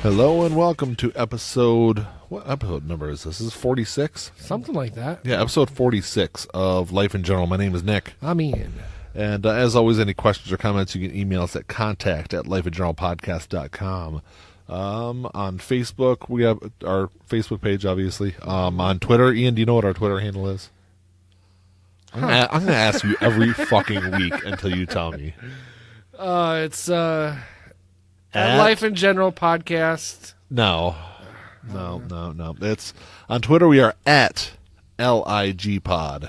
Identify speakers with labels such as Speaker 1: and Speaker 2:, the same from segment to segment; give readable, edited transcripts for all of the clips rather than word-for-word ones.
Speaker 1: Hello and welcome to episode... What episode number is this? This is 46?
Speaker 2: Something like that.
Speaker 1: Yeah, episode 46 of Life in General. My name is Nick.
Speaker 2: I'm Ian.
Speaker 1: And as always, any questions or comments, you can email us at contact@lifeingeneralpodcast.com. On Facebook, we have our Facebook page, obviously. On Twitter, Ian, do you know what our Twitter handle is? I'm going to ask you every fucking week until you tell me.
Speaker 2: It's at Life in General Podcast.
Speaker 1: No. It's on Twitter. We are at LIGpod.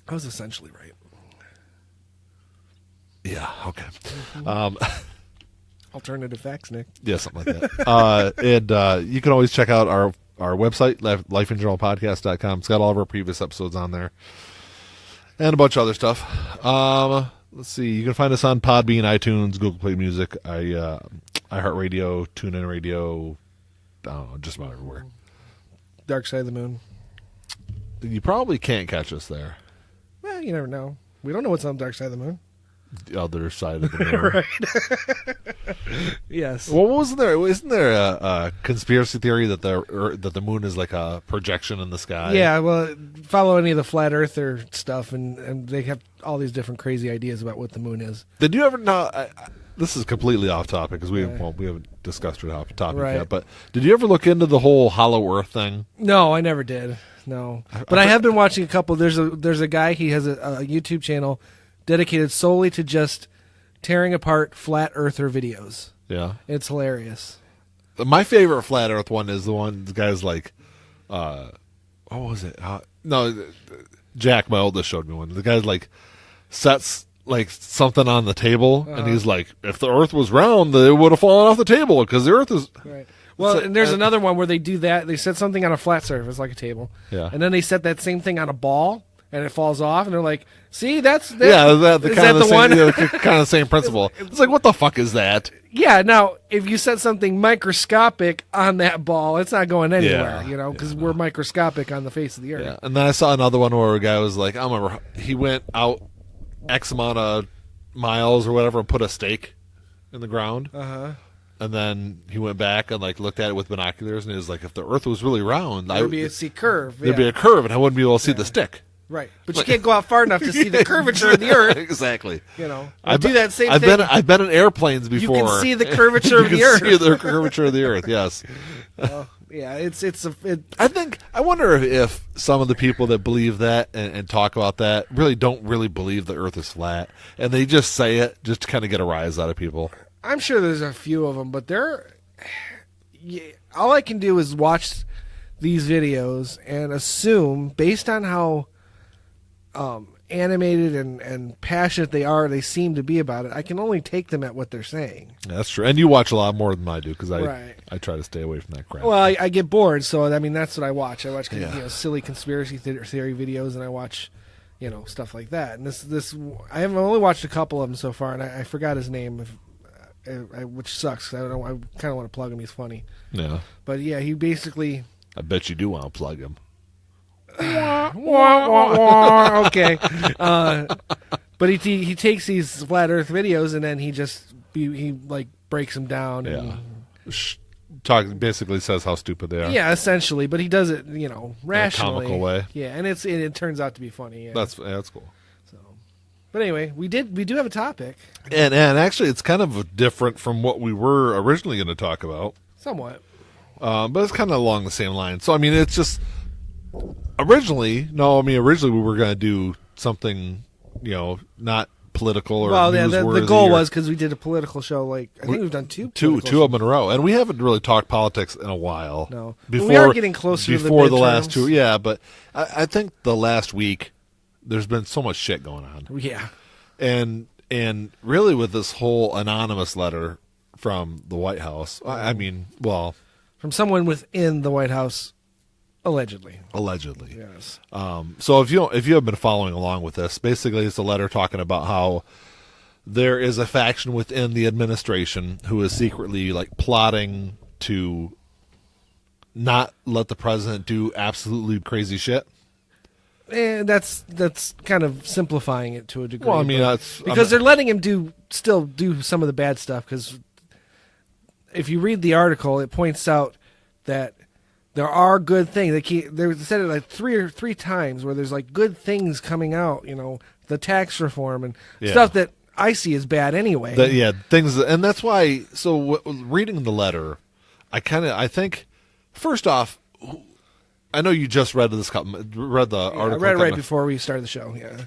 Speaker 2: I was essentially right.
Speaker 1: Yeah. Okay.
Speaker 2: Alternative facts, Nick.
Speaker 1: Yeah, something like that. And you can always check out our website, lifeingeneralpodcast.com. It's got all of our previous episodes on there, and a bunch of other stuff. Let's see. You can find us on Podbean, iTunes, Google Play Music, iHeartRadio, TuneIn Radio. I don't know, just about everywhere.
Speaker 2: Dark Side of the Moon.
Speaker 1: You probably can't catch us there.
Speaker 2: Well, you never know. We don't know what's on Dark Side of the Moon.
Speaker 1: The other side of the moon.
Speaker 2: Right. Yes.
Speaker 1: Well, wasn't there? Isn't there a conspiracy theory that the moon is like a projection in the sky?
Speaker 2: Yeah. Well, follow any of the flat earther stuff, and they have all these different crazy ideas about what the moon is.
Speaker 1: Did you ever know? This is completely off topic because we haven't discussed it off topic yet. But did you ever look into the whole Hollow Earth thing?
Speaker 2: No, I never did. No, but I have been watching a couple. There's a guy. He has a YouTube channel dedicated solely to just tearing apart flat earther videos. Yeah. It's hilarious.
Speaker 1: My favorite flat earth one is the guy's like, what was it? No, Jack, my oldest, showed me one. The guy's like, sets like something on the table, and he's like, if the earth was round, it would have fallen off the table because the earth is...
Speaker 2: Right. Well, and there's another one where they do that. They set something on a flat surface, like a table. Yeah. And then they set that same thing on a ball, and it falls off, and they're like, "See, that's
Speaker 1: yeah, the kind of the same
Speaker 2: one?
Speaker 1: Principle." It's like, what the fuck is that?
Speaker 2: Yeah. Now, if you set something microscopic on that ball, it's not going anywhere, because we're microscopic on the face of the earth.
Speaker 1: Yeah. And then I saw another one where a guy was like, I remember he went out X amount of miles or whatever and put a stake in the ground. And then he went back and looked at it with binoculars, and he was like, if the earth was really round,
Speaker 2: there'd be a curve.
Speaker 1: There'd be a curve, and I wouldn't be able to see the stick.
Speaker 2: Right, but you can't go out far enough to see the curvature of the earth.
Speaker 1: Exactly.
Speaker 2: I do that same thing.
Speaker 1: I've been in airplanes before.
Speaker 2: You can see the curvature of the earth.
Speaker 1: You can see the curvature of the earth. Yes.
Speaker 2: Yeah,
Speaker 1: I wonder if some of the people that believe that and talk about that really don't really believe the earth is flat, and they just say it just to kind of get a rise out of people.
Speaker 2: I'm sure there's a few of them, but all I can do is watch these videos and assume, based on how animated and passionate they seem to be about it, I can only take them at what they're saying.
Speaker 1: Yeah, that's true. And you watch a lot more than I do, because I try to stay away from that crap.
Speaker 2: Well, I get bored, so that's what I watch. I watch silly conspiracy theory videos, and I watch stuff like that. And this I've only watched a couple of them so far, and I forgot his name, which sucks. I don't know. I kind of want to plug him. He's funny. Yeah. But yeah, he basically...
Speaker 1: I bet you do want to plug him.
Speaker 2: Okay. But he takes these flat Earth videos, and then he breaks them down.
Speaker 1: Yeah. Basically says how stupid they are.
Speaker 2: Yeah, essentially. But he does it, rationally.
Speaker 1: In a comical way.
Speaker 2: Yeah, and it turns out to be funny. Yeah.
Speaker 1: That's cool.
Speaker 2: So, but anyway, we do have a topic,
Speaker 1: and actually, it's kind of different from what we were originally going to talk about.
Speaker 2: Somewhat.
Speaker 1: But it's kind of along the same line. So it's just originally we were going to do something, not political or newsworthy.
Speaker 2: The goal was, because we did a political show. I think we've done two of them
Speaker 1: in a row, and we haven't really talked politics in a while.
Speaker 2: No, we are getting closer
Speaker 1: before
Speaker 2: to
Speaker 1: the last two. Yeah, but I think the last week there's been so much shit going on.
Speaker 2: Yeah,
Speaker 1: and really with this whole anonymous letter from the White House,
Speaker 2: from someone within the White House, allegedly.
Speaker 1: Yes. So if you have been following along with this, basically it's a letter talking about how there is a faction within the administration who is secretly plotting to not let the president do absolutely crazy shit.
Speaker 2: And that's kind of simplifying it to a degree.
Speaker 1: Well, that's
Speaker 2: because they're letting him still do some of the bad stuff, because if you read the article, it points out that there are good things. They said it like three times where there's like good things coming out. The tax reform and stuff that I see as bad anyway.
Speaker 1: Things, and that's why. So reading the letter, I think first off, I know you just read the article.
Speaker 2: I read it right before we started the show. Yeah.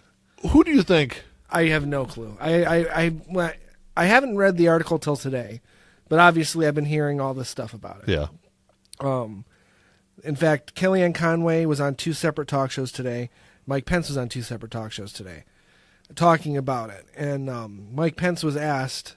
Speaker 1: Who do you think?
Speaker 2: I have no clue. I haven't read the article till today, but obviously I've been hearing all this stuff about it.
Speaker 1: Yeah.
Speaker 2: In fact, Kellyanne Conway was on 2 separate talk shows today. Mike Pence was on 2 separate talk shows today, talking about it. And Mike Pence was asked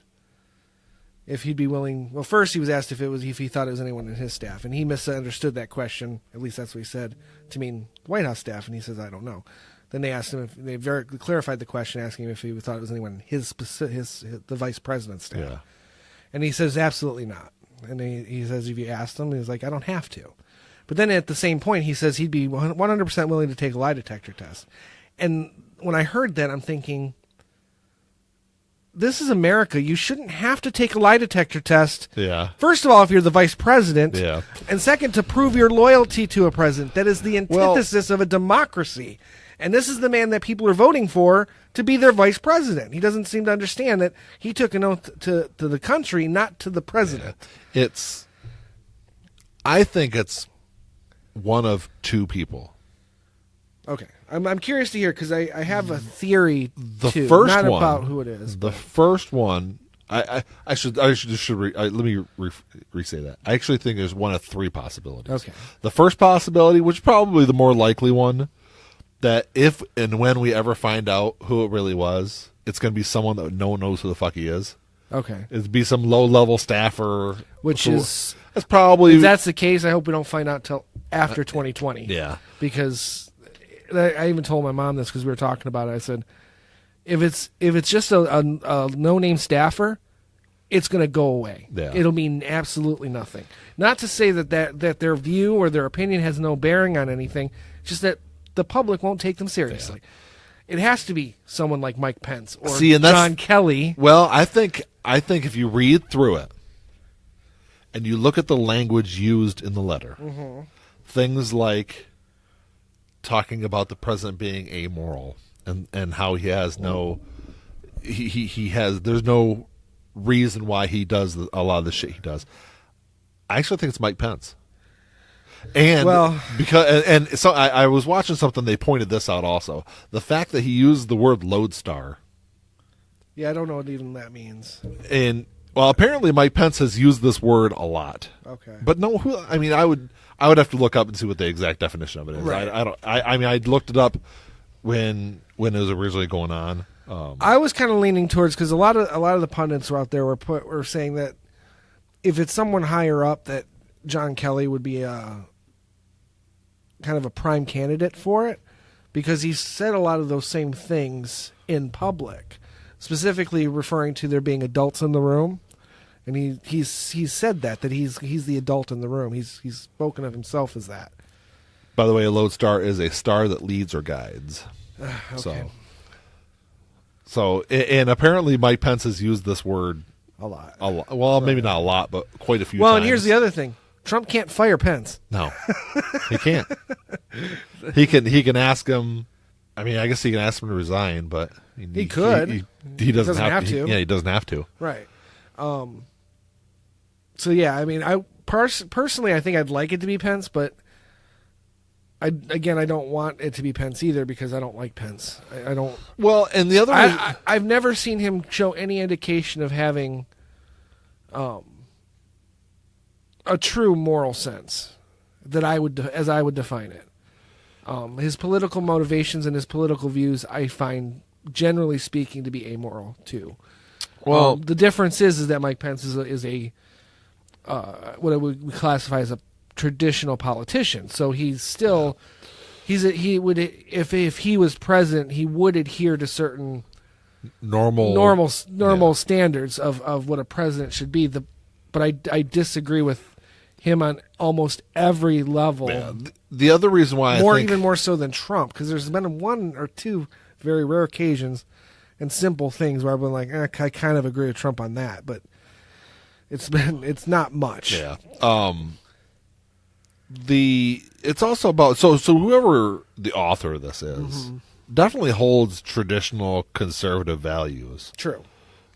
Speaker 2: if he'd be willing. Well, first he was asked if he thought it was anyone in his staff, and he misunderstood that question. At least that's what he said to mean the White House staff, and he says, "I don't know." Then they asked him if they very clarified the question, asking him if he thought it was anyone in the vice president's staff.
Speaker 1: Yeah.
Speaker 2: And he says, absolutely not. And he says, if you asked him, he's like, I don't have to. But then at the same point, he says he'd be 100% willing to take a lie detector test. And when I heard that, I'm thinking, this is America. You shouldn't have to take a lie detector test.
Speaker 1: Yeah.
Speaker 2: First of all, if you're the vice president.
Speaker 1: Yeah.
Speaker 2: And second, to prove your loyalty to a president. That is the antithesis of a democracy. And this is the man that people are voting for to be their vice president. He doesn't seem to understand that he took an oath to the country, not to the president.
Speaker 1: Yeah. I think it's one of 2 people.
Speaker 2: Okay. I'm curious to hear, because I have a theory, too.
Speaker 1: First
Speaker 2: not
Speaker 1: one,
Speaker 2: about who it is.
Speaker 1: The first one, let me re-say that. I actually think there's one of 3 possibilities.
Speaker 2: Okay.
Speaker 1: The first possibility, which is probably the more likely one, that if and when we ever find out who it really was, it's going to be someone that no one knows who the fuck he is.
Speaker 2: Okay.
Speaker 1: It'd be some low-level staffer.
Speaker 2: That's
Speaker 1: probably...
Speaker 2: If that's the case, I hope we don't find out till after 2020.
Speaker 1: Yeah.
Speaker 2: Because I even told my mom this because we were talking about it. I said, if it's just a no-name staffer, it's going to go away.
Speaker 1: Yeah.
Speaker 2: It'll mean absolutely nothing. Not to say that their view or their opinion has no bearing on anything, just that the public won't take them seriously. Yeah. It has to be someone like Mike Pence or John Kelly.
Speaker 1: Well, I think if you read through it and you look at the language used in the letter, things like talking about the president being amoral and how he has there's no reason why he does a lot of the shit he does. I actually think it's Mike Pence. And so I was watching something, they pointed this out also. The fact that he used the word lodestar.
Speaker 2: Yeah, I don't know what even that means.
Speaker 1: And apparently Mike Pence has used this word a lot.
Speaker 2: Okay.
Speaker 1: But I would have to look up and see what the exact definition of it is.
Speaker 2: Right.
Speaker 1: I looked it up when it was originally going on.
Speaker 2: I was kind of leaning towards, because a lot of the pundits were out there were saying that if it's someone higher up, that John Kelly would be kind of a prime candidate for it, because he said a lot of those same things in public, specifically referring to there being adults in the room, and he's said that he's the adult in the room. He's spoken of himself as that.
Speaker 1: By the way, a lodestar is a star that leads or guides.
Speaker 2: Okay.
Speaker 1: So and apparently Mike Pence has used this word
Speaker 2: a lot.
Speaker 1: Well, maybe not a lot, but quite a few times.
Speaker 2: Well, and here's the other thing. Trump can't fire Pence.
Speaker 1: No, he can't. He can ask him. I mean, I guess he can ask him to resign, but
Speaker 2: he could.
Speaker 1: He doesn't have to. He doesn't have to.
Speaker 2: Right. So yeah, I mean, I personally, I think I'd like it to be Pence, but I don't want it to be Pence either, because I don't like Pence. I don't.
Speaker 1: Well, and the other,
Speaker 2: I've never seen him show any indication of having, a true moral sense as I would define it. His political motivations and his political views, I find, generally speaking, to be amoral too. Well, the difference is that Mike Pence is a what we classify as a traditional politician. So he's still he would, if he was president, he would adhere to certain normal standards of what a president should be. But I disagree with him on almost every level.
Speaker 1: Yeah. The other reason why
Speaker 2: even more so than Trump, because there's been 1 or 2 very rare occasions and simple things where I've been like, I kind of agree with Trump on that, but It's not much.
Speaker 1: Yeah. It's also about so whoever the author of this is definitely holds traditional conservative values.
Speaker 2: True.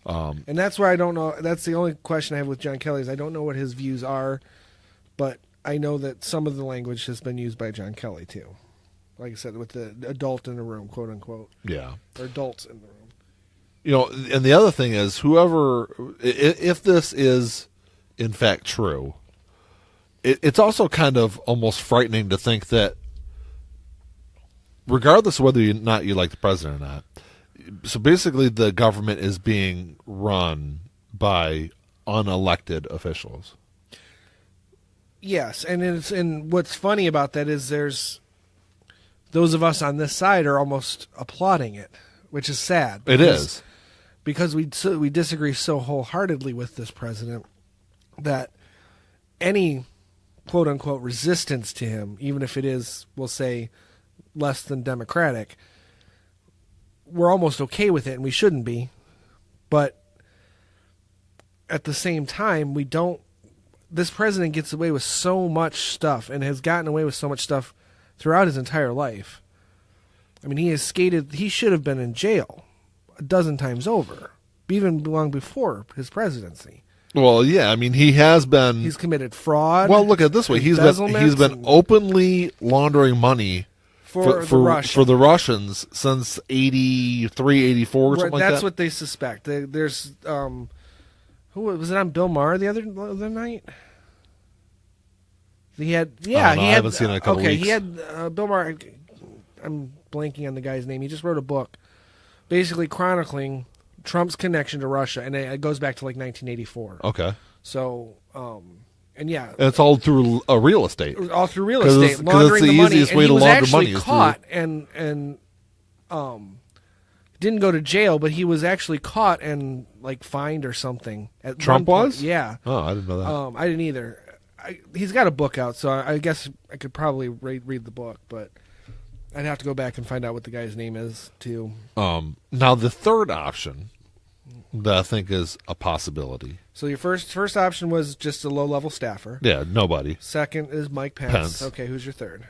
Speaker 2: And that's where I don't know. That's the only question I have with John Kelly is I don't know what his views are, but I know that some of the language has been used by John Kelly too. Like I said, with the adult in the room, quote unquote.
Speaker 1: Yeah.
Speaker 2: Or adults in the room.
Speaker 1: You know, and the other thing is, if this is in fact true, it's also kind of almost frightening to think that, regardless of whether or not you like the president or not, so basically the government is being run by unelected officials.
Speaker 2: Yes, and what's funny about that is there's those of us on this side are almost applauding it, which is sad.
Speaker 1: It is.
Speaker 2: Because we disagree so wholeheartedly with this president that any quote-unquote resistance to him, even if it is, we'll say, less than democratic, we're almost okay with it, and we shouldn't be. But at the same time, we don't... This president gets away with so much stuff and has gotten away with so much stuff throughout his entire life. I mean, he should have been in jail a dozen times over, even long before his presidency.
Speaker 1: Well, yeah, I mean, he has been...
Speaker 2: He's committed fraud.
Speaker 1: Well, look at it this way. He's been openly laundering money for the Russians since 83, 84, something like that.
Speaker 2: That's what they suspect. There's... who was it on Bill Maher the other night? He had... Yeah,
Speaker 1: I haven't seen it in a couple weeks.
Speaker 2: He had... Bill Maher... I'm blanking on the guy's name. He just wrote a book basically chronicling Trump's connection to Russia, and it goes back to like 1984.
Speaker 1: Okay.
Speaker 2: So, and yeah.
Speaker 1: And it's all through real estate.
Speaker 2: All through real estate. Laundering the money. And he was actually caught and didn't go to jail, but he was actually caught and like fined or something.
Speaker 1: Trump was?
Speaker 2: Yeah.
Speaker 1: Oh, I didn't know that.
Speaker 2: I didn't either. He's got a book out, so I guess I could probably read the book, but I'd have to go back and find out what the guy's name is, too.
Speaker 1: Now, the third option that I think is a possibility.
Speaker 2: So your first option was just a low-level staffer.
Speaker 1: Yeah, nobody.
Speaker 2: Second is Mike Pence. Okay, who's your third?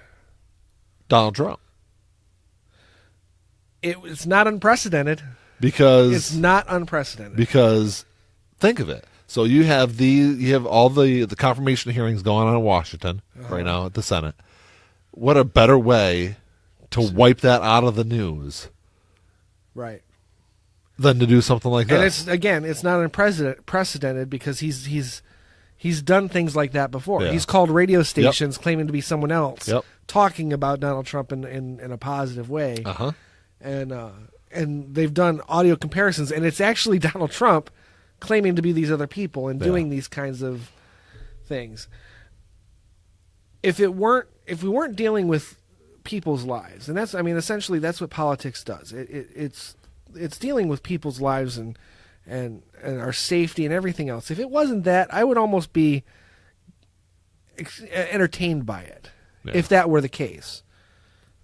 Speaker 1: Donald Trump.
Speaker 2: It's not unprecedented.
Speaker 1: It's
Speaker 2: not unprecedented.
Speaker 1: Because think of it. So you have all the confirmation hearings going on in Washington right now at the Senate. What a better way to wipe that out of the news,
Speaker 2: right?
Speaker 1: Than to do something like that.
Speaker 2: And it's not unprecedented because he's done things like that before. Yeah. He's called radio stations claiming to be someone else, talking about Donald Trump in a positive way, and they've done audio comparisons, and it's actually Donald Trump claiming to be these other people and doing these kinds of things. If we weren't dealing with people's lives, and essentially that's what politics does. It's dealing with people's lives and our safety and everything else. If it wasn't that, I would almost be entertained by it if that were the case.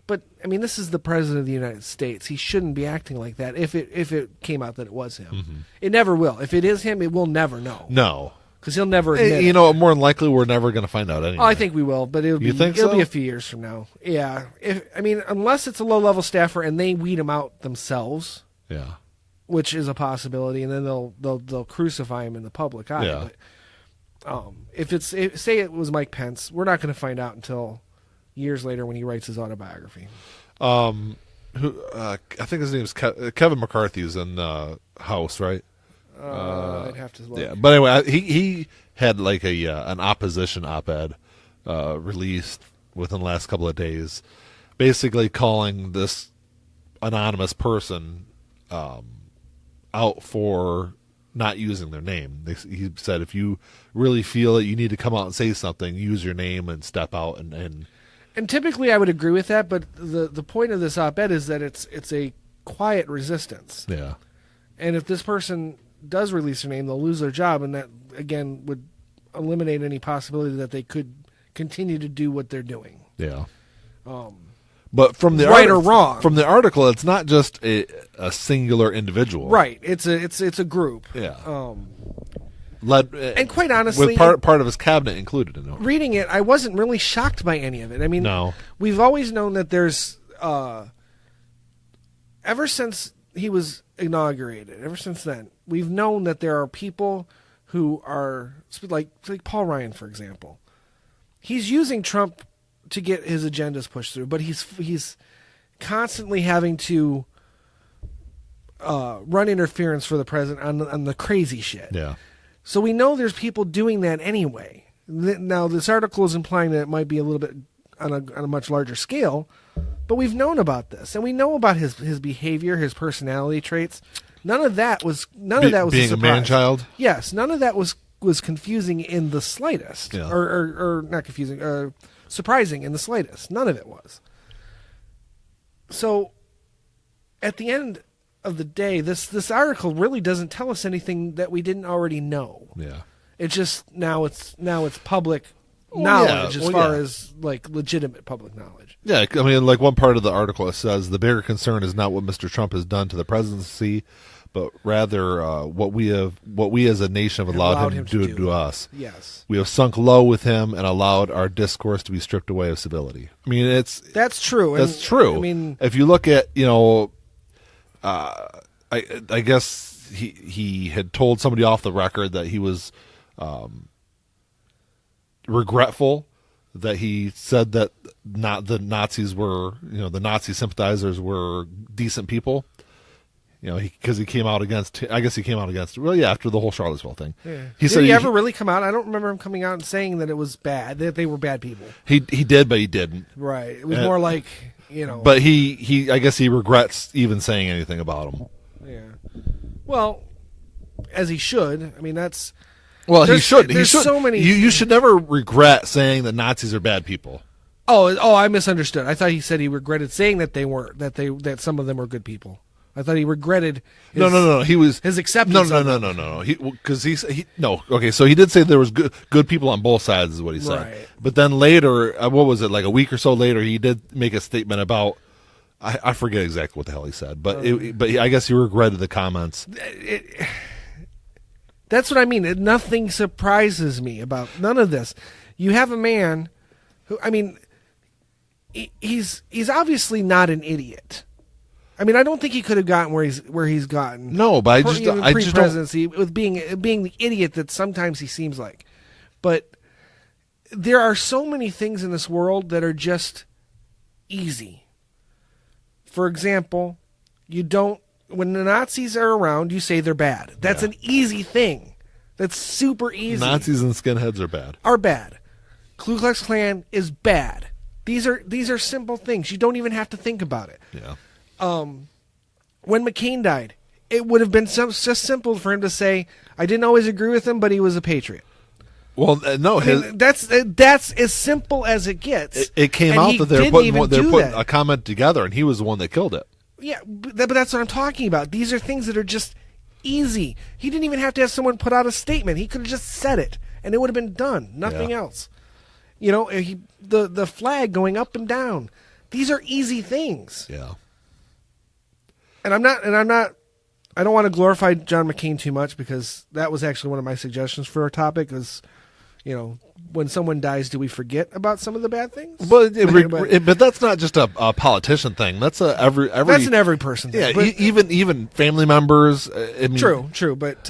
Speaker 2: But I mean, this is the president of the United States. He shouldn't be acting like that. If it came out that it was him, it never will. If it is him, it will never know.
Speaker 1: No.
Speaker 2: Because he'll never admit
Speaker 1: it. Know, more than likely, we're never going to find out anyway.
Speaker 2: Oh, I think we will, but it'll be a few years from now. Yeah. Unless it's a low-level staffer and they weed him out themselves.
Speaker 1: Yeah.
Speaker 2: Which is a possibility, and then they'll crucify him in the public eye.
Speaker 1: Yeah.
Speaker 2: But say it was Mike Pence, we're not going to find out until years later when he writes his autobiography.
Speaker 1: I think his name is Kevin McCarthy is in the House, right?
Speaker 2: I'd have to look.
Speaker 1: Yeah, but anyway, he had like an opposition op-ed released within the last couple of days, basically calling this anonymous person out for not using their name. He said, if you really feel that you need to come out and say something, use your name and step out and
Speaker 2: typically I would agree with that, but the point of this op-ed is that it's a quiet resistance.
Speaker 1: Yeah.
Speaker 2: And if this person does release their name, they'll lose their job, and that again would eliminate any possibility that they could continue to do what they're doing.
Speaker 1: Yeah. But from the
Speaker 2: right or wrong
Speaker 1: from the article, it's not just a singular individual.
Speaker 2: Right. It's a group.
Speaker 1: Yeah.
Speaker 2: And quite honestly,
Speaker 1: with part of his cabinet included in it.
Speaker 2: Reading it, I wasn't really shocked by any of it. I mean,
Speaker 1: no.
Speaker 2: We've always known that there's, ever since he was inaugurated, ever since then, we've known that there are people who are, like Paul Ryan, for example. He's using Trump to get his agendas pushed through, but he's constantly having to run interference for the president on the crazy shit.
Speaker 1: Yeah.
Speaker 2: So we know there's people doing that anyway. Now, this article is implying that it might be a little bit on a much larger scale, but we've known about this, and we know about his behavior, his personality traits. None of that was
Speaker 1: being a man-child.
Speaker 2: Yes, none of that was confusing in the slightest, or not confusing, surprising in the slightest. None of it was. So, at the end of the day, this article really doesn't tell us anything that we didn't already know.
Speaker 1: Yeah.
Speaker 2: It's just now it's public knowledge as far as like legitimate public knowledge.
Speaker 1: Yeah, I mean, like one part of the article, it says the bigger concern is not what Mr. Trump has done to the presidency, but rather what we as a nation have allowed him to do to us.
Speaker 2: Yes,
Speaker 1: we have sunk low with him and allowed our discourse to be stripped away of civility. I mean,
Speaker 2: that's true.
Speaker 1: That's true. I mean, if you look at I guess he had told somebody off the record that he was regretful that he said that not the Nazis were, the Nazi sympathizers were decent people. Because he came out against. I guess he came out against. Well, yeah, after the whole Charlottesville thing. Yeah.
Speaker 2: Did he ever really come out? I don't remember him coming out and saying that it was bad, that they were bad people.
Speaker 1: He did, but he didn't.
Speaker 2: Right. It was more like,
Speaker 1: But he I guess he regrets even saying anything about them.
Speaker 2: Yeah. Well, as he should. I mean, that's.
Speaker 1: Well, he should. He should.
Speaker 2: So many.
Speaker 1: You should never regret saying that Nazis are bad people.
Speaker 2: Oh, I misunderstood. I thought he said he regretted saying that they weren't. That some of them were good people. I thought he regretted.
Speaker 1: No. He was
Speaker 2: his acceptance.
Speaker 1: No. Because Okay, so he did say there was good people on both sides, is what he said.
Speaker 2: Right.
Speaker 1: But then later, what was it? Like a week or so later, he did make a statement about. I forget exactly what the hell he said, but I guess he regretted the comments.
Speaker 2: That's what I mean. Nothing surprises me about none of this. You have a man who, I mean, he's obviously not an idiot. I mean, I don't think he could have gotten where he's gotten.
Speaker 1: No, but I just
Speaker 2: presidency with being the idiot that sometimes he seems like. But there are so many things in this world that are just easy. For example, when the Nazis are around, you say they're bad. That's an easy thing. That's super easy.
Speaker 1: Nazis and skinheads are bad.
Speaker 2: Ku Klux Klan is bad. These are simple things. You don't even have to think about it.
Speaker 1: Yeah.
Speaker 2: When McCain died, it would have been just simple for him to say, "I didn't always agree with him, but he was a patriot."
Speaker 1: Well, no,
Speaker 2: that's as simple as it gets.
Speaker 1: It came out that they're putting a comment together, and he was the one that killed it.
Speaker 2: Yeah, but that's what I'm talking about. These are things that are just easy. He didn't even have to have someone put out a statement. He could have just said it, and it would have been done. Nothing else. The flag going up and down. These are easy things.
Speaker 1: Yeah.
Speaker 2: And I'm not. I don't want to glorify John McCain too much because that was actually one of my suggestions for our topic. Is when someone dies, do we forget about some of the bad things?
Speaker 1: But that's not just a politician thing. That's that's
Speaker 2: an every person thing.
Speaker 1: Yeah, even family members.
Speaker 2: True. But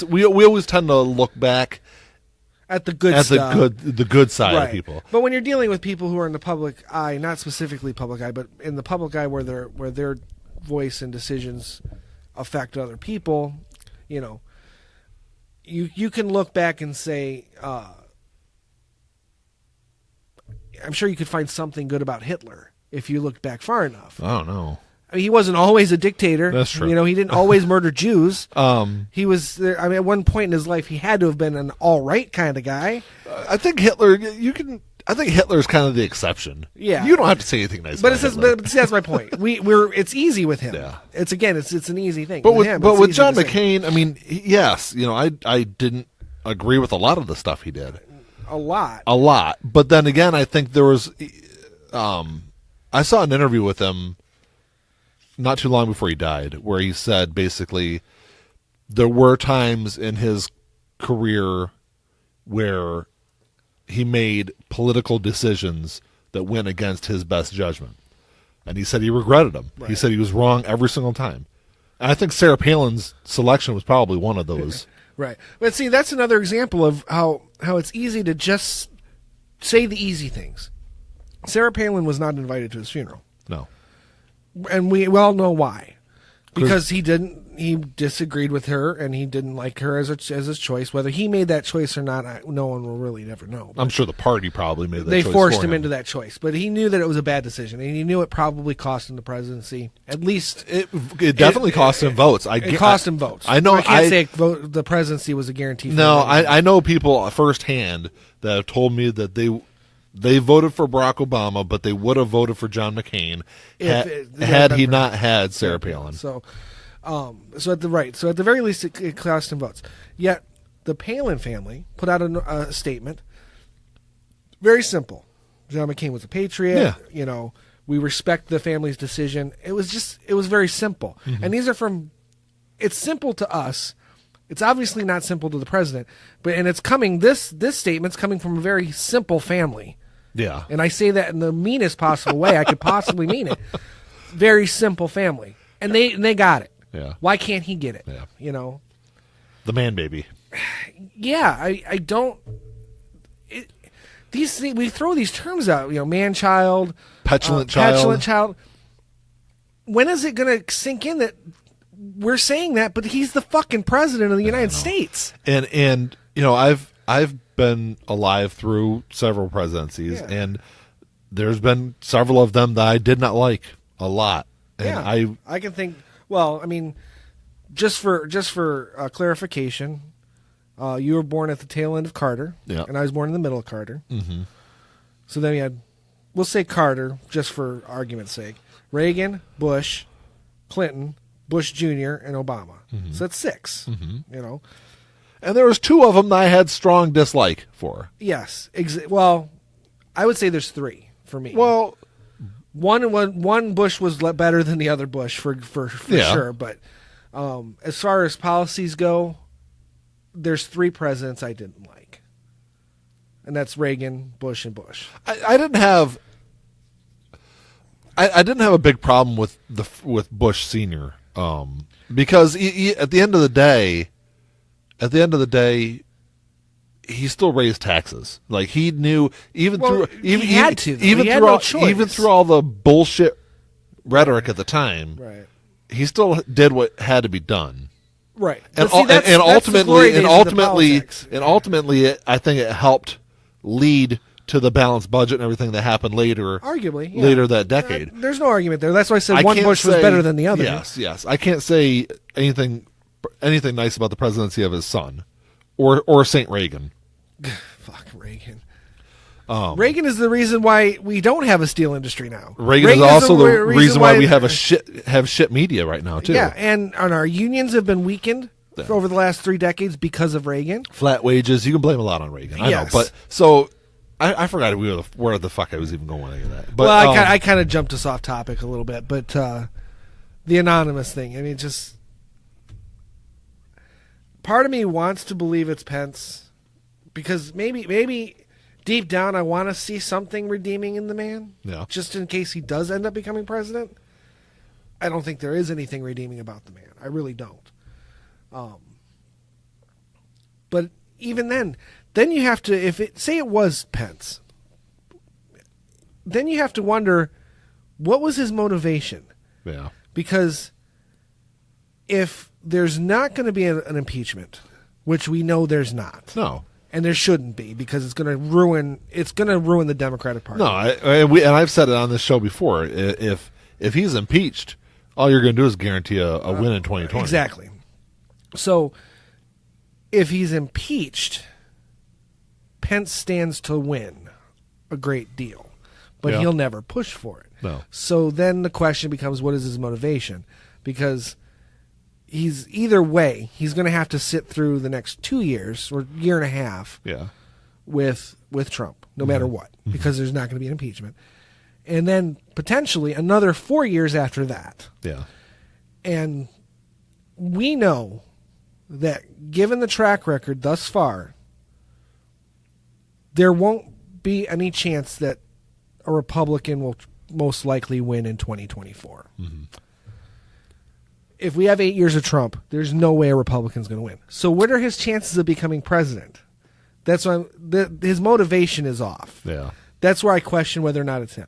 Speaker 1: we always tend to look back
Speaker 2: at the good stuff.
Speaker 1: the good side of people.
Speaker 2: But when you're dealing with people who are in the public eye, not specifically public eye, but in the public eye where their voice and decisions affect other people, you can look back and say, I'm sure you could find something good about Hitler if you looked back far enough.
Speaker 1: I don't know.
Speaker 2: I mean, he wasn't always a dictator.
Speaker 1: That's true.
Speaker 2: He didn't always murder Jews. He was there. I mean, at one point in his life, he had to have been an all right kind of guy.
Speaker 1: I think Hitler. I think Hitler's kind of the exception.
Speaker 2: Yeah,
Speaker 1: you don't have to say anything nice. But
Speaker 2: see, that's my point. It's easy with him.
Speaker 1: Yeah,
Speaker 2: it's an easy thing.
Speaker 1: But with John McCain, I mean, yes, I didn't agree with a lot of the stuff he did.
Speaker 2: A lot.
Speaker 1: But then again, I think there was. I saw an interview with him not too long before he died, where he said basically there were times in his career where he made political decisions that went against his best judgment. And he said he regretted them. Right. He said he was wrong every single time. And I think Sarah Palin's selection was probably one of those.
Speaker 2: Right. But see, that's another example of how it's easy to just say the easy things. Sarah Palin was not invited to his funeral.
Speaker 1: No.
Speaker 2: And we all know why. Because he disagreed with her, and he didn't like her as his choice. Whether he made that choice or not, no one will really ever know.
Speaker 1: I'm sure the party probably made that choice.
Speaker 2: They forced
Speaker 1: for
Speaker 2: him into that choice, but he knew that it was a bad decision, and he knew it probably cost him the presidency. At least
Speaker 1: it definitely cost him votes.
Speaker 2: It cost him votes.
Speaker 1: I know.
Speaker 2: I can't say the presidency was a guarantee.
Speaker 1: No, I know people firsthand that have told me that they voted for Barack Obama, but they would have voted for John McCain had he not had Sarah Palin.
Speaker 2: So at the very least, it cost him votes. Yet the Palin family put out a statement. Very simple. John McCain was a patriot.
Speaker 1: Yeah.
Speaker 2: We respect the family's decision. It was very simple. Mm-hmm. And these are it's simple to us. It's obviously not simple to the president, and it's coming. This statement's coming from a very simple family.
Speaker 1: Yeah.
Speaker 2: And I say that in the meanest possible way I could possibly mean it. Very simple family. And they got it.
Speaker 1: Yeah.
Speaker 2: Why can't he get it?
Speaker 1: Yeah. The man baby.
Speaker 2: Yeah, I don't. These things, we throw these terms out. Man child,
Speaker 1: petulant child.
Speaker 2: When is it going to sink in that we're saying that? But he's the fucking president of the United States.
Speaker 1: And I've been alive through several presidencies, and there's been several of them that I did not like a lot. And
Speaker 2: I can think. Well, I mean, just for clarification, you were born at the tail end of Carter, and I was born in the middle of Carter.
Speaker 1: Mm-hmm.
Speaker 2: So then we had, we'll say Carter, just for argument's sake, Reagan, Bush, Clinton, Bush Jr., and Obama. Mm-hmm. So that's 6.
Speaker 1: Mm-hmm. And there was 2 of them that I had strong dislike for.
Speaker 2: Yes. Well, I would say there's 3 for me.
Speaker 1: Well,
Speaker 2: one Bush was better than the other Bush for sure. But as far as policies go, there's 3 presidents I didn't like, and that's Reagan, Bush, and Bush.
Speaker 1: I didn't have a big problem with Bush Sr. Because at the end of the day, he still raised taxes. Like he knew even through all the bullshit rhetoric at the time.
Speaker 2: Right.
Speaker 1: He still did what had to be done.
Speaker 2: Right.
Speaker 1: And ultimately, I think it helped lead to the balanced budget and everything that happened later.
Speaker 2: Arguably,
Speaker 1: later that decade.
Speaker 2: There's no argument there. That's why I said one Bush was better than the other.
Speaker 1: Yes. I can't say anything nice about the presidency of his son or Saint Reagan.
Speaker 2: Fuck Reagan. Reagan is the reason why we don't have a steel industry now.
Speaker 1: Reagan is also the reason why we have shit media right now too.
Speaker 2: Yeah, and our unions have been weakened over the last 3 decades because of Reagan.
Speaker 1: Flat wages. You can blame a lot on Reagan. I know, but so I forgot where the fuck I was even going with that. But,
Speaker 2: well, I kind of jumped us off topic a little bit, but the anonymous thing. I mean, just part of me wants to believe it's Pence because maybe deep down I want to see something redeeming in the man.
Speaker 1: Yeah. Just
Speaker 2: in case he does end up becoming president. I don't think there is anything redeeming about the man. I really don't. But even then you have to, say it was Pence, then you have to wonder, what was his motivation?
Speaker 1: Yeah.
Speaker 2: Because if there's not going to be an impeachment, which we know there's not.
Speaker 1: No.
Speaker 2: And there shouldn't be, because it's going to ruin the Democratic Party.
Speaker 1: No, and I've said it on this show before. If he's impeached, all you're going to do is guarantee a win in 2020.
Speaker 2: Exactly. So if he's impeached, Pence stands to win a great deal, but he'll never push for it.
Speaker 1: No.
Speaker 2: So then the question becomes, what is his motivation? Because he's either way, he's going to have to sit through the next 2 years or year and a half with Trump, no matter what, because there's not going to be an impeachment. And then potentially another 4 years after that.
Speaker 1: Yeah.
Speaker 2: And we know that given the track record thus far, there won't be any chance that a Republican will most likely win in 2024.
Speaker 1: Mm-hmm.
Speaker 2: If we have 8 years of Trump, there's no way a Republican's going to win. So what are his chances of becoming president? That's why his motivation is off.
Speaker 1: Yeah.
Speaker 2: That's where I question whether or not it's him.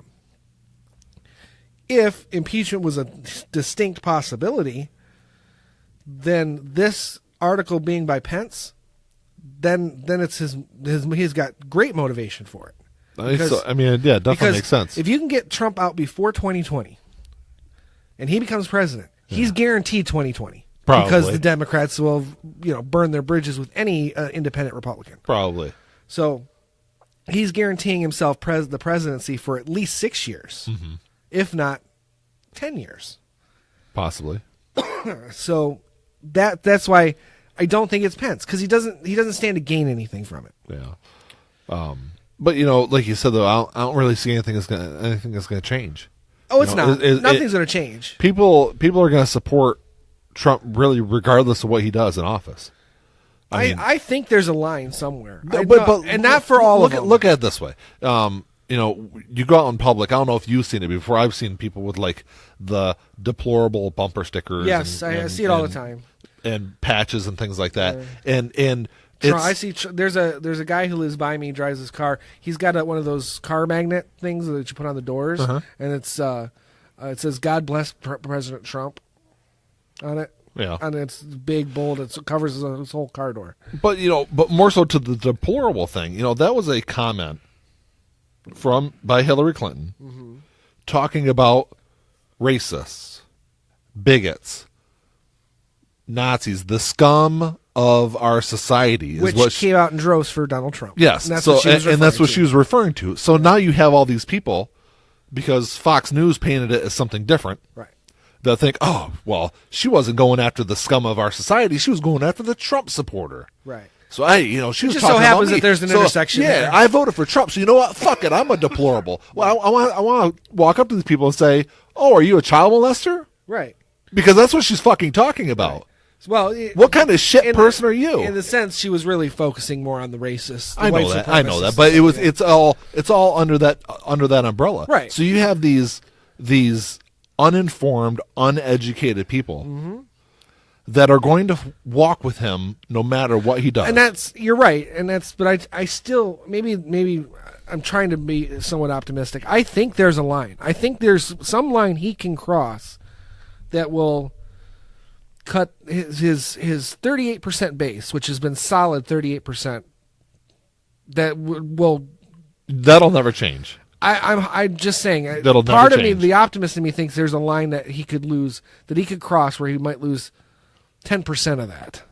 Speaker 2: If impeachment was a distinct possibility, then this article being by Pence, then it's he's got great motivation for it.
Speaker 1: It definitely makes sense.
Speaker 2: If you can get Trump out before 2020 and he becomes president, he's guaranteed 2020.
Speaker 1: Probably.
Speaker 2: Because the Democrats will, burn their bridges with any independent Republican.
Speaker 1: Probably.
Speaker 2: So he's guaranteeing himself the presidency for at least 6 years, if not 10 years.
Speaker 1: Possibly.
Speaker 2: So that's why I don't think it's Pence, because he doesn't stand to gain anything from it.
Speaker 1: Yeah. But like you said though, I don't really see anything that's gonna change.
Speaker 2: Oh, it's not. Nothing's gonna change.
Speaker 1: People are gonna support Trump really regardless of what he does in office.
Speaker 2: I think there's a line somewhere,
Speaker 1: and
Speaker 2: not for all of them.
Speaker 1: Look at it this way. You go out in public. I don't know if you've seen it before. I've seen people with like the deplorable bumper stickers.
Speaker 2: Yes, I see it all the time.
Speaker 1: And patches and things like that. And
Speaker 2: I see. There's a guy who lives by me, drives his car. He's got one of those car magnet things that you put on the doors, and it says "God bless President Trump" on it.
Speaker 1: Yeah,
Speaker 2: and it's big, bold. It covers his whole car door.
Speaker 1: But but more so to the deplorable thing. That was a comment by Hillary Clinton talking about racists, bigots, Nazis, the scum of our society, is
Speaker 2: which came out in droves for Donald Trump.
Speaker 1: Yes,
Speaker 2: and that's what
Speaker 1: she was referring to. So now you have all these people, because Fox News painted it as something different,
Speaker 2: right?
Speaker 1: That think, oh, well, she wasn't going after the scum of our society; she was going after the Trump supporter,
Speaker 2: right?
Speaker 1: So she was
Speaker 2: just
Speaker 1: talking
Speaker 2: so happens
Speaker 1: about me.
Speaker 2: that there's an intersection.
Speaker 1: Yeah,
Speaker 2: there.
Speaker 1: I voted for Trump, so you know what? Fuck it, I'm a deplorable. Well, I want to walk up to these people and say, "Oh, are you a child molester?"
Speaker 2: Right?
Speaker 1: Because that's what she's fucking talking about. Right.
Speaker 2: Well,
Speaker 1: what kind of shit person are you?
Speaker 2: In the sense, she was really focusing more on the racist.
Speaker 1: I know that, but it's all under that umbrella,
Speaker 2: right?
Speaker 1: So you have these uninformed, uneducated people that are going to walk with him no matter what he does.
Speaker 2: And you're right, but I still maybe I'm trying to be somewhat optimistic. I think there's a line. I think there's some line he can cross that will cut his 38% base, which has been solid 38%.
Speaker 1: That'll never change.
Speaker 2: I'm just saying.
Speaker 1: That'll
Speaker 2: part
Speaker 1: never
Speaker 2: of
Speaker 1: change.
Speaker 2: me, the optimist in me, thinks there's a line that he could lose, that he could cross, where he might lose 10% of that.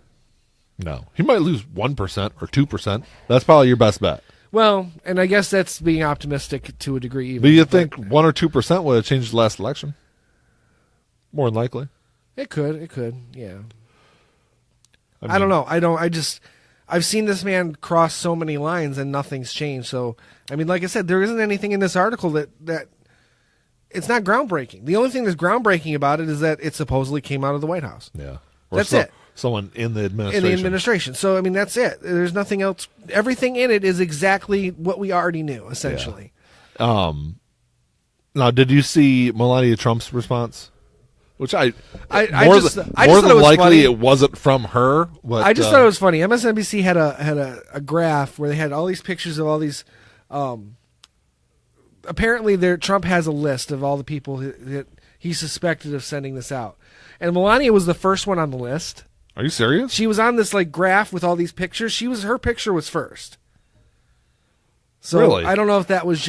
Speaker 1: No, he might lose 1% or 2%. That's probably your best bet.
Speaker 2: Well, and I guess that's being optimistic to a degree. Even,
Speaker 1: but you think 1 or 2% would have changed the last election? More than likely.
Speaker 2: It could, yeah. I don't know. I've seen this man cross so many lines and nothing's changed. So, like I said, there isn't anything in this article that it's not groundbreaking. The only thing that's groundbreaking about it is that it supposedly came out of the White House.
Speaker 1: Yeah.
Speaker 2: That's it.
Speaker 1: Someone in the administration.
Speaker 2: So, that's it. There's nothing else. Everything in it is exactly what we already knew, essentially.
Speaker 1: Yeah. Now, did you see Melania Trump's response? Which more than likely
Speaker 2: funny.
Speaker 1: It wasn't from her. But,
Speaker 2: I just thought it was funny. MSNBC had a graph where they had all these pictures of all these. Apparently, Trump has a list of all the people that he suspected of sending this out, and Melania was the first one on the list.
Speaker 1: Are you serious?
Speaker 2: She was on this graph with all these pictures. Her picture was first. So
Speaker 1: really?
Speaker 2: I don't know if that was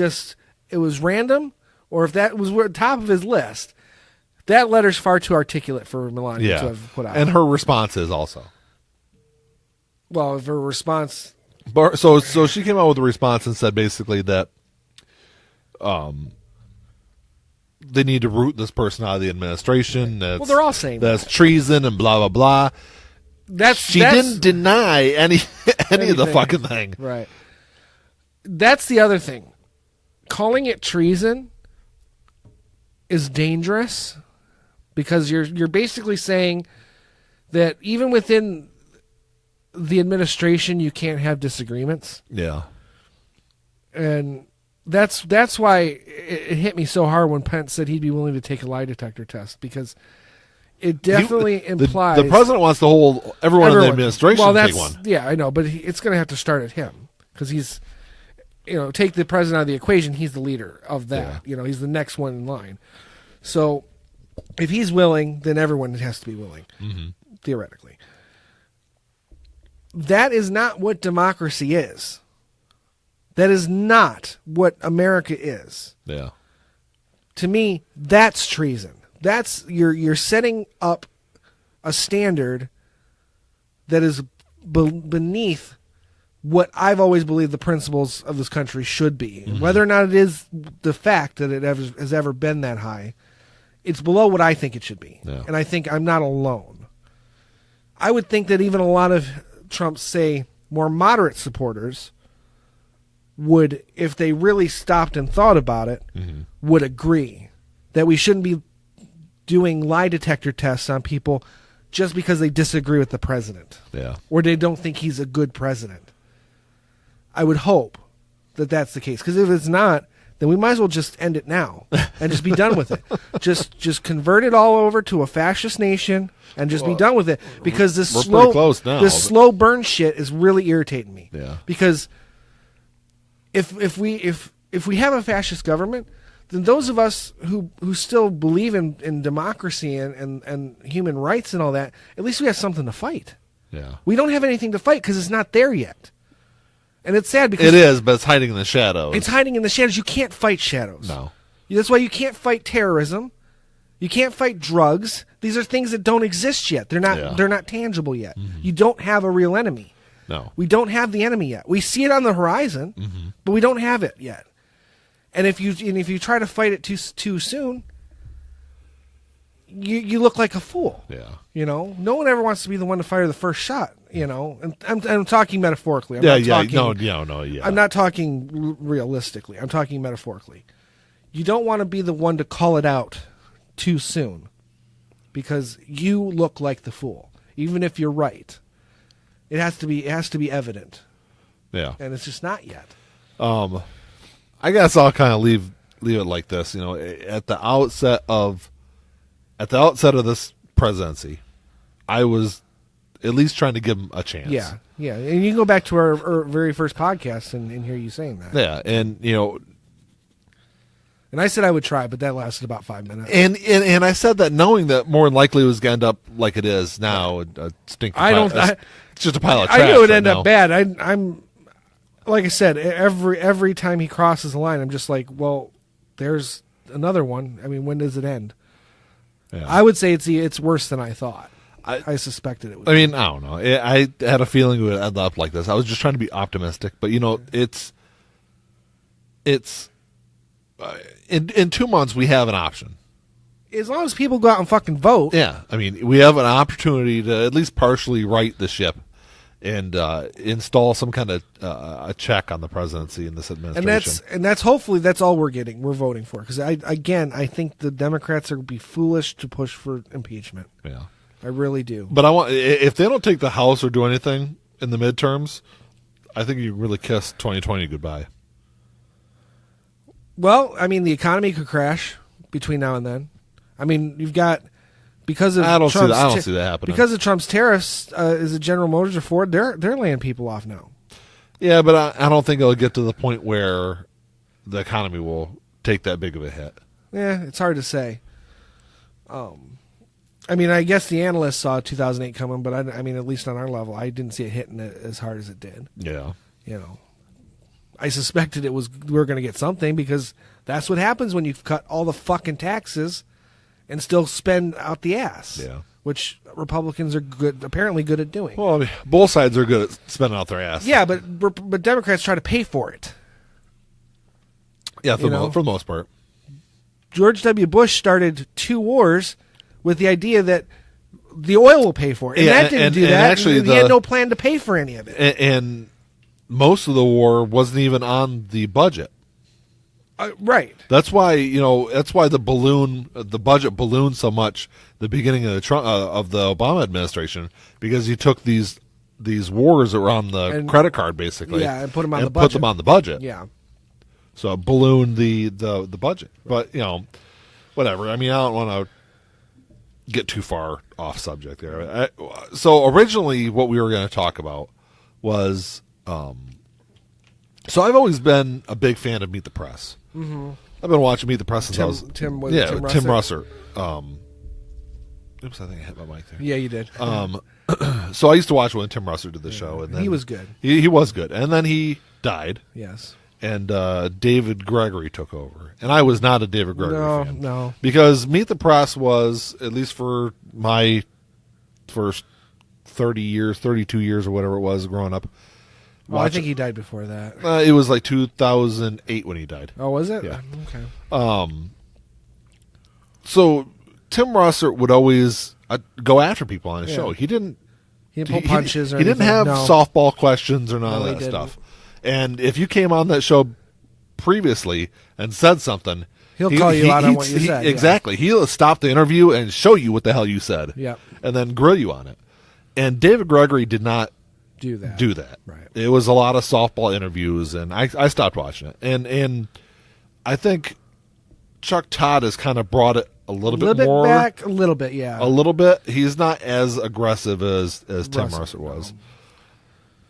Speaker 2: it was random, or if that was top of his list. That letter's far too articulate for Melania to have put out.
Speaker 1: And her response is also.
Speaker 2: Well, if her response...
Speaker 1: So she came out with a response and said basically that they need to root this person out of the administration. Well,
Speaker 2: they're all saying
Speaker 1: that's treason and blah, blah, blah. She didn't deny any of the fucking thing.
Speaker 2: Right. That's the other thing. Calling it treason is dangerous, because you're basically saying that even within the administration, you can't have disagreements.
Speaker 1: Yeah.
Speaker 2: And that's why it hit me so hard when Pence said he'd be willing to take a lie detector test, because it definitely implies
Speaker 1: the president wants to hold everyone in the administration to take one.
Speaker 2: Yeah, I know, but it's going to have to start at him, because he's, take the president out of the equation. He's the leader of that. Yeah. He's the next one in line. So if he's willing, then everyone has to be willing, theoretically. That is not what democracy is. That is not what America is.
Speaker 1: Yeah.
Speaker 2: To me, that's treason. That's you're setting up a standard that is beneath what I've always believed the principles of this country should be. Whether or not it is the fact that it has ever been that high, it's below what I think it should be.
Speaker 1: Yeah.
Speaker 2: And I think I'm not alone. I would think that even a lot of Trump's, say, more moderate supporters would, if they really stopped and thought about it, would agree that we shouldn't be doing lie detector tests on people just because they disagree with the president.
Speaker 1: Yeah.
Speaker 2: Or they don't think he's a good president. I would hope that that's the case. Because if it's not, then we might as well just end it now and just be done with it. Just convert it all over to a fascist nation and just be done with it. Because this slow burn shit is really irritating me.
Speaker 1: Yeah.
Speaker 2: Because if we have a fascist government, then those of us who still believe in democracy and human rights and all that, at least we have something to fight.
Speaker 1: Yeah.
Speaker 2: We don't have anything to fight because it's not there yet. And it's sad because...
Speaker 1: It is, but it's hiding in the shadows.
Speaker 2: It's hiding in the shadows. You can't fight shadows.
Speaker 1: No.
Speaker 2: That's why you can't fight terrorism. You can't fight drugs. These are things that don't exist yet. They're not tangible yet. You don't have a real enemy.
Speaker 1: No.
Speaker 2: We don't have the enemy yet. We see it on the horizon, but we don't have it yet. And if you try to fight it too soon, you look like a fool.
Speaker 1: Yeah.
Speaker 2: No one ever wants to be the one to fire the first shot. And I'm talking metaphorically. I'm not talking realistically. I'm talking metaphorically. You don't want to be the one to call it out too soon, because you look like the fool, even if you're right. It has to be evident. Yeah. And it's just not yet.
Speaker 1: I guess I'll kind of leave it like this. At the outset of this presidency, I was at least trying to give him a chance.
Speaker 2: Yeah, yeah. And you can go back to our very first podcast and hear you saying that.
Speaker 1: Yeah, and
Speaker 2: and I said I would try, but that lasted about 5 minutes.
Speaker 1: And I said that knowing that more than likely it was going to end up like it is now, a stinking pile. It's just a pile of trash.
Speaker 2: I knew it would end up bad. I'm like I said, every time he crosses the line, I'm just like, well, there's another one. I mean, when does it end? Yeah. I would say it's worse than I thought. I suspected it would.
Speaker 1: I mean, I don't know. I had a feeling it would end up like this. I was just trying to be optimistic, but it's in 2 months we have an option.
Speaker 2: As long as people go out and fucking vote.
Speaker 1: Yeah, I mean, we have an opportunity to at least partially right the ship and install some kind of a check on the presidency and this administration.
Speaker 2: And that's hopefully that's all we're getting. We're voting for, because I think the Democrats are going to be foolish to push for impeachment.
Speaker 1: Yeah,
Speaker 2: I really do.
Speaker 1: But if they don't take the House or do anything in the midterms, I think you really kiss 2020 goodbye.
Speaker 2: Well, I mean, the economy could crash between now and then. I mean, you've got, because of
Speaker 1: I don't see that happening.
Speaker 2: Because of Trump's tariffs, is it General Motors or Ford? They're laying people off now.
Speaker 1: Yeah, but I don't think it'll get to the point where the economy will take that big of a hit.
Speaker 2: Yeah, it's hard to say. I mean, I guess the analysts saw 2008 coming, but I mean, at least on our level, I didn't see it hitting it as hard as it did.
Speaker 1: Yeah.
Speaker 2: I suspected we were going to get something, because that's what happens when you cut all the fucking taxes and still spend out the ass.
Speaker 1: Yeah.
Speaker 2: Which Republicans are apparently good at doing.
Speaker 1: Well, I mean, both sides are good at spending out their ass.
Speaker 2: Yeah, but Democrats try to pay for it.
Speaker 1: Yeah, for the most part.
Speaker 2: George W. Bush started 2 wars with the idea that the oil will pay for it. And that didn't do that. Actually, he had no plan to pay for any of it.
Speaker 1: And most of the war wasn't even on the budget.
Speaker 2: Right.
Speaker 1: That's why the budget ballooned so much at the beginning of the Obama administration, because he took these these wars that were on the credit card, basically.
Speaker 2: Yeah, and put them on the budget.
Speaker 1: Put them on the budget.
Speaker 2: Yeah.
Speaker 1: So it ballooned the budget. But, whatever. I mean, I don't want to get too far off subject there. So originally what we were going to talk about was... so I've always been a big fan of Meet the Press. Mm-hmm. I've been watching Meet the Press since I was...
Speaker 2: Tim
Speaker 1: Russer. Oops, I think I hit my mic there.
Speaker 2: Yeah, you did.
Speaker 1: So I used to watch when Tim Russer did the show. And then
Speaker 2: he was good.
Speaker 1: He was good. And then he died.
Speaker 2: Yes.
Speaker 1: And David Gregory took over. And I was not a David Gregory fan.
Speaker 2: No.
Speaker 1: Because Meet the Press was, at least for my first 32 years or whatever it was growing up.
Speaker 2: I think he died before that.
Speaker 1: It was like 2008 when he died.
Speaker 2: Oh, was it?
Speaker 1: Yeah.
Speaker 2: Okay.
Speaker 1: So Tim Russer would always go after people on his show. He didn't
Speaker 2: pull punches or
Speaker 1: anything. He didn't have softball questions or none of that
Speaker 2: didn't.
Speaker 1: stuff. And if you came on that show previously and said something,
Speaker 2: he'll call you out on what you said.
Speaker 1: Exactly. He'll stop the interview and show you what the hell you said.
Speaker 2: Yeah.
Speaker 1: And then grill you on it. And David Gregory did not do that.
Speaker 2: Right.
Speaker 1: It was a lot of softball interviews, and I stopped watching it. And I think Chuck Todd has kind of brought it a little bit more
Speaker 2: back, a little bit, yeah.
Speaker 1: A little bit. He's not as aggressive as Tim Russer was.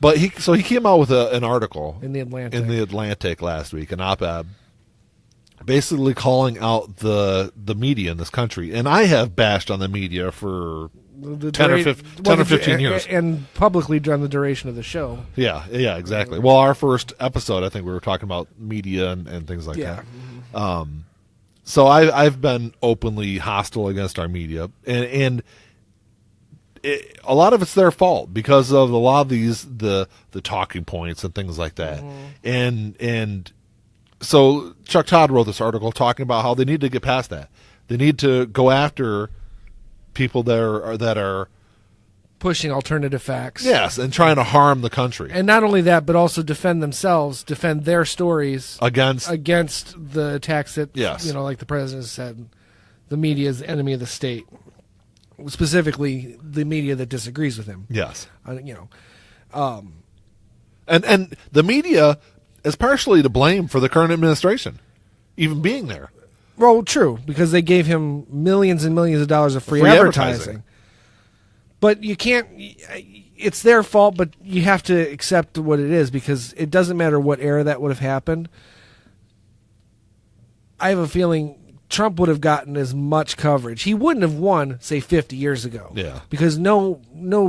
Speaker 1: But he came out with an article
Speaker 2: in the Atlantic
Speaker 1: last week, an op-ed, basically calling out the media in this country. And I have bashed on the media for 10 or 15 years.
Speaker 2: And publicly during the duration of the show.
Speaker 1: Yeah, exactly. Well, our first episode, I think we were talking about media and things like that. So I've been openly hostile against our media, and a lot of it's their fault because of a lot of the talking points and things like that. And so Chuck Todd wrote this article talking about how they need to get past that. They need to go after people that are
Speaker 2: pushing alternative facts.
Speaker 1: Yes, and trying to harm the country.
Speaker 2: And not only that, but also defend themselves, defend their stories against the attacks that, like the president said, the media is the enemy of the state. Specifically, the media that disagrees with him.
Speaker 1: Yes.
Speaker 2: And
Speaker 1: the media is partially to blame for the current administration even being there.
Speaker 2: Well, true, because they gave him millions and millions of dollars of free advertising. But you can't... It's their fault, but you have to accept what it is, because it doesn't matter what era that would have happened. I have a feeling Trump would have gotten as much coverage. He wouldn't have won, say, 50 years ago.
Speaker 1: Yeah.
Speaker 2: Because no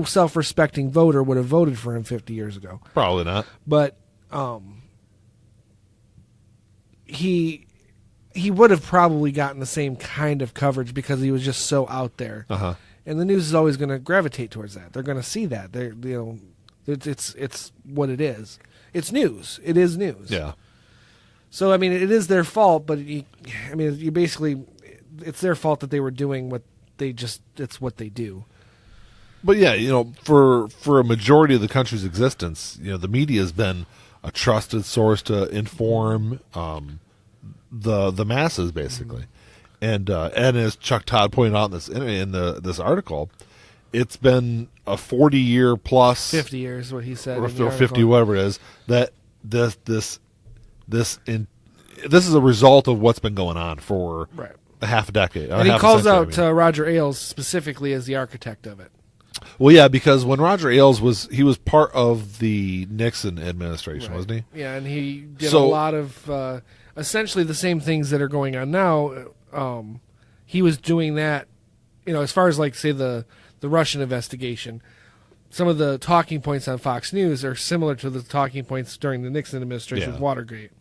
Speaker 2: self-respecting voter would have voted for him 50 years ago.
Speaker 1: Probably not.
Speaker 2: But he would have probably gotten the same kind of coverage because he was just so out there.
Speaker 1: Uh-huh.
Speaker 2: And the news is always going to gravitate towards that. They're going to see that. It's what it is. It's news. It is news.
Speaker 1: Yeah.
Speaker 2: So I mean, it is their fault, but you basically, it's their fault that they were doing what it's what they do.
Speaker 1: But yeah, for a majority of the country's existence, the media has been a trusted source to inform the masses, basically. And as Chuck Todd pointed out in this article, it's been a 40-year plus
Speaker 2: 50 years, what he said,
Speaker 1: or 50, whatever it is, that this is a result of what's been going on for a half a decade.
Speaker 2: And he calls out Roger Ailes specifically as the architect of it.
Speaker 1: Well, yeah, because when Roger Ailes was part of the Nixon administration, wasn't he?
Speaker 2: Yeah, and he did a lot of essentially the same things that are going on now. He was doing that, as far as like say the Russian investigation. Some of the talking points on Fox News are similar to the talking points during the Nixon administration with Watergate.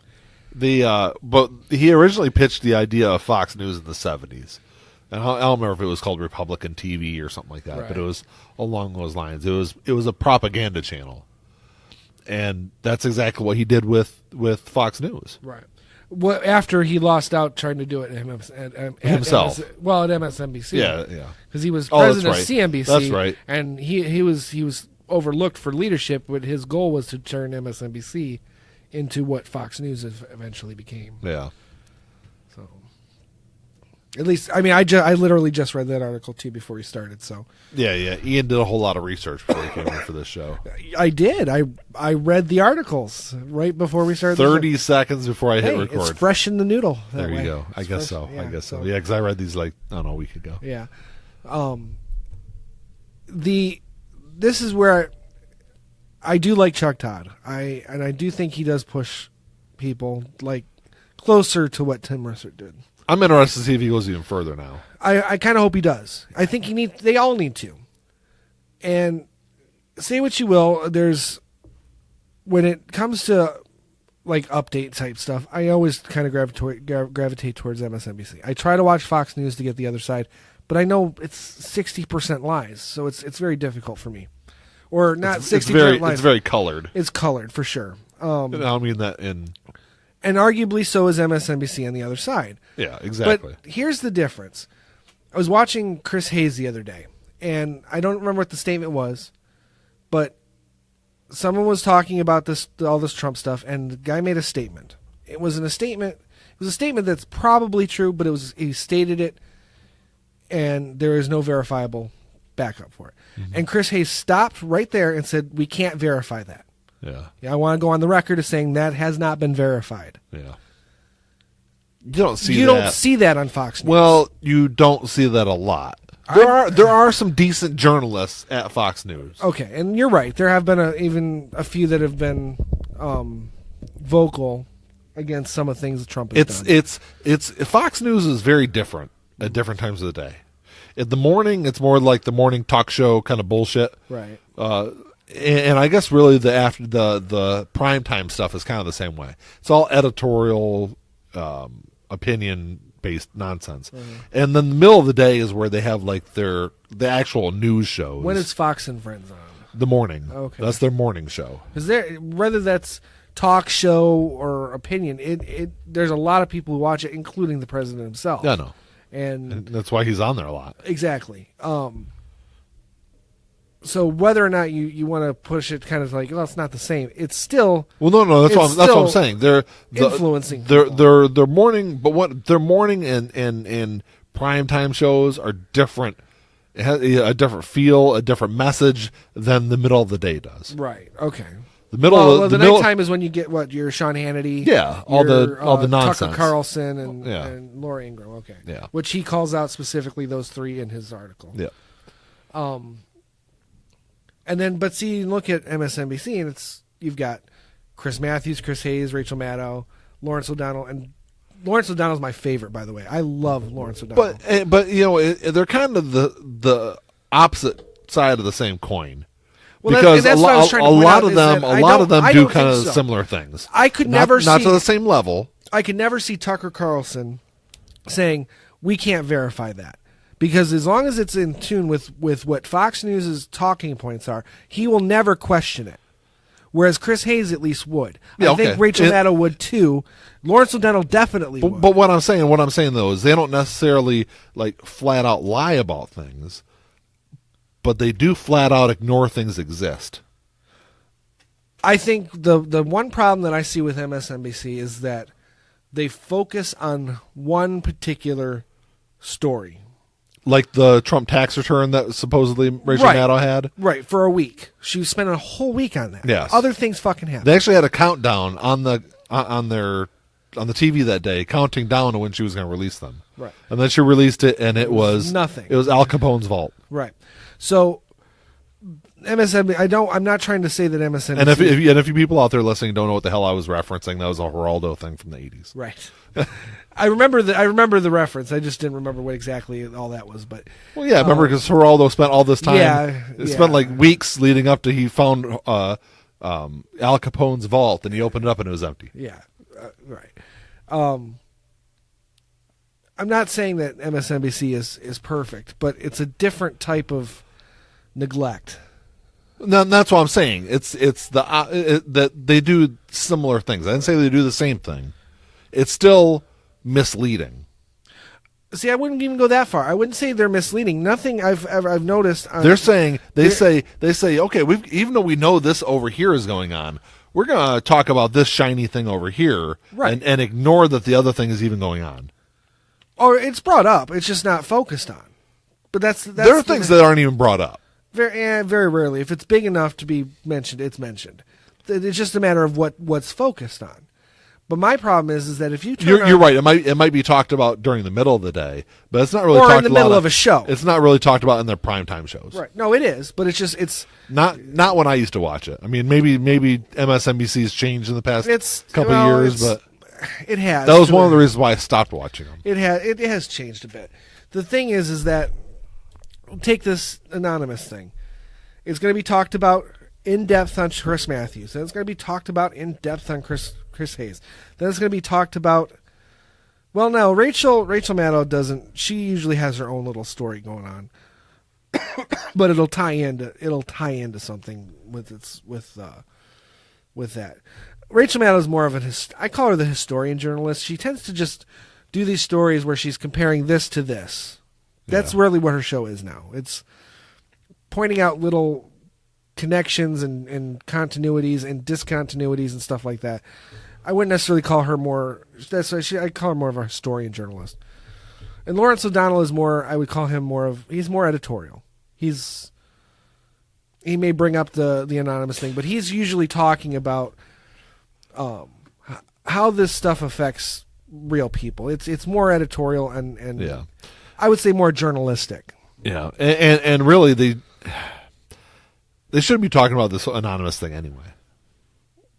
Speaker 1: But he originally pitched the idea of Fox News in the 70s. And I don't remember if it was called Republican TV or something like that, but it was along those lines. It was a propaganda channel. And that's exactly what he did with Fox News.
Speaker 2: Right. Well, after he lost out trying to do it
Speaker 1: himself.
Speaker 2: At MSNBC.
Speaker 1: Yeah.
Speaker 2: Because he was president of CNBC.
Speaker 1: That's right.
Speaker 2: And he was overlooked for leadership, but his goal was to turn MSNBC into what Fox News eventually became.
Speaker 1: Yeah.
Speaker 2: At least, I mean, I literally just read that article too before we started. So
Speaker 1: Yeah. Ian did a whole lot of research before he came in for this show.
Speaker 2: I did. I read the articles right before we started.
Speaker 1: 30 seconds before I hit record.
Speaker 2: It's fresh in the noodle.
Speaker 1: There you go. I guess so. Yeah, Yeah, because I read these like I don't know a week ago.
Speaker 2: Yeah. This is where I do like Chuck Todd. I do think he does push people like closer to what Tim Mercer did.
Speaker 1: I'm interested to see if he goes even further now.
Speaker 2: I kind of hope he does. I think they all need to. And say what you will, when it comes to like update type stuff, I always kind of gravitate towards MSNBC. I try to watch Fox News to get the other side, but I know it's 60% lies, so it's very difficult for me. Or not 60% lies.
Speaker 1: It's very colored.
Speaker 2: It's colored for sure.
Speaker 1: I mean that in.
Speaker 2: And arguably so is MSNBC on the other side.
Speaker 1: Yeah, exactly.
Speaker 2: But here's the difference. I was watching Chris Hayes the other day, and I don't remember what the statement was, but someone was talking about all this Trump stuff, and the guy made a statement. It was a statement that's probably true, but he stated it, and there is no verifiable backup for it. Mm-hmm. And Chris Hayes stopped right there and said, "We can't verify that." Yeah, I want to go on the record as saying that has not been verified.
Speaker 1: Yeah. You don't see
Speaker 2: that on Fox News.
Speaker 1: Well, you don't see that a lot. There are some decent journalists at Fox News.
Speaker 2: Okay, and you're right. There have been even a few that have been vocal against some of the things that Trump has done.
Speaker 1: It's Fox News is very different at different times of the day. In the morning, it's more like the morning talk show kind of bullshit.
Speaker 2: Right.
Speaker 1: And I guess really the primetime stuff is kind of the same way. It's all editorial, opinion-based nonsense. Mm-hmm. And then the middle of the day is where they have like the actual news shows.
Speaker 2: When is Fox and Friends on?
Speaker 1: The morning.
Speaker 2: Okay.
Speaker 1: That's their morning show.
Speaker 2: Whether that's talk show or opinion, there's a lot of people who watch it, including the president himself.
Speaker 1: Yeah, no.
Speaker 2: And
Speaker 1: that's why he's on there a lot.
Speaker 2: Exactly. So whether or not you want to push it kind of like, well, it's not the same. It's still
Speaker 1: that's what I'm saying. They're
Speaker 2: influencing.
Speaker 1: Their morning, but what their morning and primetime shows are different. It has a different feel, a different message than the middle of the day does.
Speaker 2: Right. Okay.
Speaker 1: The
Speaker 2: nighttime is when you get your Sean Hannity.
Speaker 1: Yeah. All the nonsense.
Speaker 2: Tucker Carlson and Laura Ingraham. Okay.
Speaker 1: Yeah.
Speaker 2: Which he calls out specifically those three in his article.
Speaker 1: Yeah.
Speaker 2: And then, but see, you look at MSNBC, and you've got Chris Matthews, Chris Hayes, Rachel Maddow, Lawrence O'Donnell, and Lawrence O'Donnell's my favorite, by the way. I love Lawrence O'Donnell.
Speaker 1: But they're kind of the opposite side of the same coin. Well, because a lot of them do kind of similar things.
Speaker 2: I could never
Speaker 1: not to the same level.
Speaker 2: I could never see Tucker Carlson saying we can't verify that. Because as long as it's in tune with what Fox News' talking points are, he will never question it. Whereas Chris Hayes at least would. I think Rachel Maddow would too. Lawrence O'Donnell definitely would.
Speaker 1: But what I'm saying though is they don't necessarily like flat out lie about things, but they do flat out ignore things exist.
Speaker 2: I think the one problem that I see with MSNBC is that they focus on one particular story.
Speaker 1: Like the Trump tax return that supposedly Rachel Maddow had?
Speaker 2: Right, for a week. She spent a whole week on that.
Speaker 1: Yes.
Speaker 2: Other things fucking happened.
Speaker 1: They actually had a countdown on the TV that day, counting down to when she was going to release them.
Speaker 2: Right.
Speaker 1: And then she released it, and it was
Speaker 2: nothing.
Speaker 1: It was Al Capone's vault.
Speaker 2: Right. So MSNBC, I'm not trying to say that MSNBC...
Speaker 1: And if you people out there listening don't know what the hell I was referencing, that was a Geraldo thing from the 80s.
Speaker 2: Right. I remember the reference. I just didn't remember what exactly all that was. But
Speaker 1: well, yeah, I remember because Geraldo spent all this time. Spent like weeks leading up to he found Al Capone's vault, and he opened it up and it was empty.
Speaker 2: Yeah, right. I'm not saying that MSNBC is perfect, but it's a different type of neglect.
Speaker 1: No, that's what I'm saying. It's that they do similar things. I didn't say they do the same thing. It's still misleading.
Speaker 2: See, I wouldn't even go that far. I wouldn't say they're misleading. Nothing I've noticed.
Speaker 1: They're saying they say okay, even though we know this over here is going on, we're going to talk about this shiny thing over here,
Speaker 2: right,
Speaker 1: and ignore that the other thing is even going on.
Speaker 2: Or it's brought up. It's just not focused on. But that's
Speaker 1: there are things that aren't even brought up.
Speaker 2: Very rarely. If it's big enough to be mentioned, it's mentioned. It's just a matter of what's focused on. But my problem is that if you turn
Speaker 1: you're right. It might be talked about during the middle of the day, but it's not really
Speaker 2: or
Speaker 1: talked
Speaker 2: in the middle of a show.
Speaker 1: It's not really talked about in their primetime shows.
Speaker 2: Right. No, it is, but it's
Speaker 1: not when I used to watch it. I mean, maybe MSNBC's changed in the past couple of years, but
Speaker 2: it has.
Speaker 1: That was one of the reasons why I stopped watching them.
Speaker 2: It has changed a bit. The thing is that take this anonymous thing. It's going to be talked about in depth on Chris Matthews, and it's going to be talked about in depth on Chris Hayes. Then it's going to be talked about. Well, no, Rachel Maddow doesn't. She usually has her own little story going on, but it'll tie into something with that. Rachel Maddow is more of I call her the historian journalist. She tends to just do these stories where she's comparing this to this. That's really what her show is now. It's pointing out little connections and continuities and discontinuities and stuff like that. I wouldn't necessarily call her more. That's why I call her more of a historian journalist. And Lawrence O'Donnell is more. I would call him more of. He's more editorial. He may bring up the anonymous thing, but he's usually talking about how this stuff affects real people. It's more editorial and I would say more journalistic.
Speaker 1: Yeah, and really they shouldn't be talking about this anonymous thing anyway.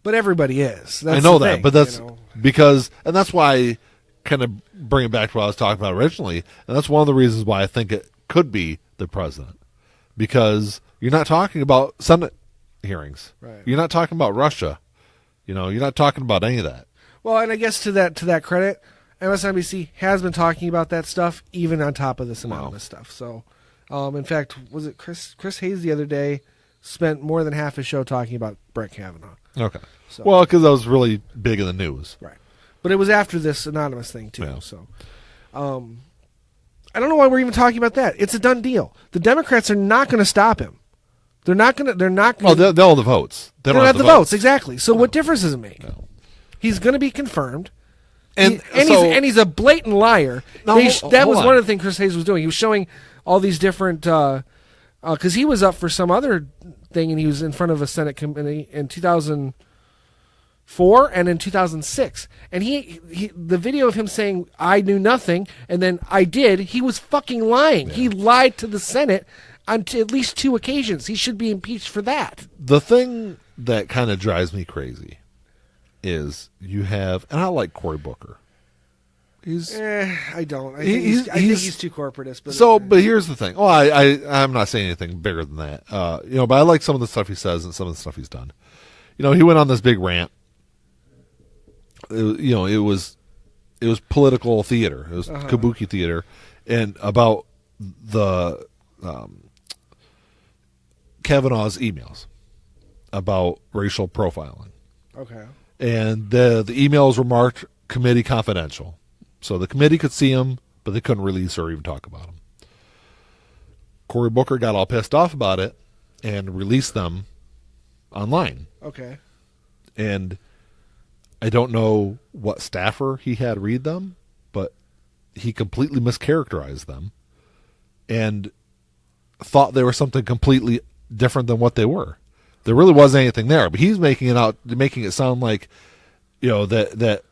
Speaker 2: But everybody is. That's
Speaker 1: I know
Speaker 2: the
Speaker 1: that,
Speaker 2: thing,
Speaker 1: but that's because, and that's why, kind of bring it back to what I was talking about originally, and that's one of the reasons why I think it could be the president, because you're not talking about Senate hearings,
Speaker 2: right?
Speaker 1: You're not talking about Russia, you're not talking about any of that.
Speaker 2: Well, and I guess to that credit, MSNBC has been talking about that stuff even on top of this anonymous stuff. So, in fact, was it Chris Hayes the other day spent more than half his show talking about Brett Kavanaugh?
Speaker 1: Okay. So. Well, because that was really big in the news.
Speaker 2: Right. But it was after this anonymous thing, too. Yeah. So, I don't know why we're even talking about that. It's a done deal. The Democrats are not going to stop him. They're not going to.
Speaker 1: Oh, they'll have the votes.
Speaker 2: They don't have the votes, exactly. So what difference does it make? No. He's going to be confirmed. And he's a blatant liar.
Speaker 1: No,
Speaker 2: that was one of the things Chris Hayes was doing. He was showing all these different, because he was up for some other thing, and he was in front of a Senate committee in 2004 and in 2006. And the video of him saying, "I knew nothing," and then "I did," he was fucking lying. Yeah. He lied to the Senate on at least 2 occasions. He should be impeached for that.
Speaker 1: The thing that kind of drives me crazy is you have, and I like Cory Booker.
Speaker 2: I don't. I think he's too corporatist.
Speaker 1: But here's the thing. Oh, I'm not saying anything bigger than that. But I like some of the stuff he says and some of the stuff he's done. He went on this big rant. It was political theater. It was kabuki theater, and about the Kavanaugh's emails about racial profiling.
Speaker 2: Okay.
Speaker 1: And the emails were marked committee confidential. So the committee could see them, but they couldn't release or even talk about them. Cory Booker got all pissed off about it and released them online.
Speaker 2: Okay.
Speaker 1: And I don't know what staffer he had read them, but he completely mischaracterized them and thought they were something completely different than what they were. There really wasn't anything there, but he's making it sound like, that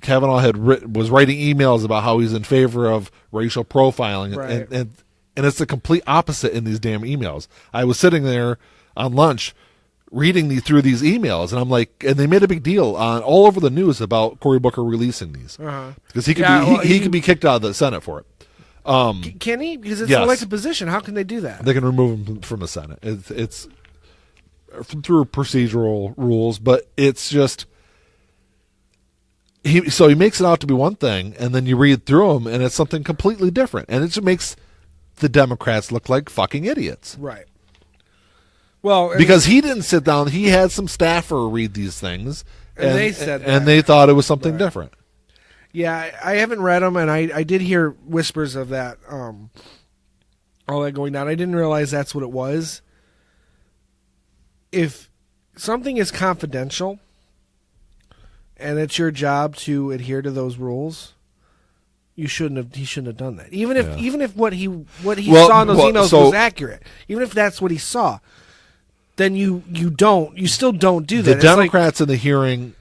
Speaker 1: Kavanaugh was writing emails about how he's in favor of racial profiling,
Speaker 2: right.
Speaker 1: and it's the complete opposite in these damn emails. I was sitting there on lunch reading through these emails, and I'm like, and they made a big deal all over the news about Cory Booker releasing these because he could be kicked out of the Senate for it.
Speaker 2: Can he? Because it's an elected position. How can they do that?
Speaker 1: They can remove him from the Senate. It's through procedural rules, but it's just he makes it out to be one thing, and then you read through them, and it's something completely different, and it just makes the Democrats look like fucking idiots.
Speaker 2: Right. Well,
Speaker 1: because he didn't sit down, he had some staffer read these things,
Speaker 2: and they said that.
Speaker 1: And they thought it was something different.
Speaker 2: Yeah, I haven't read them, and I did hear whispers of that, all that going down. I didn't realize that's what it was. If something is confidential, and it's your job to adhere to those rules, He shouldn't have done that. Even if what he saw in those emails was accurate, even if that's what he saw, then you still don't do that.
Speaker 1: The Democrats in the hearing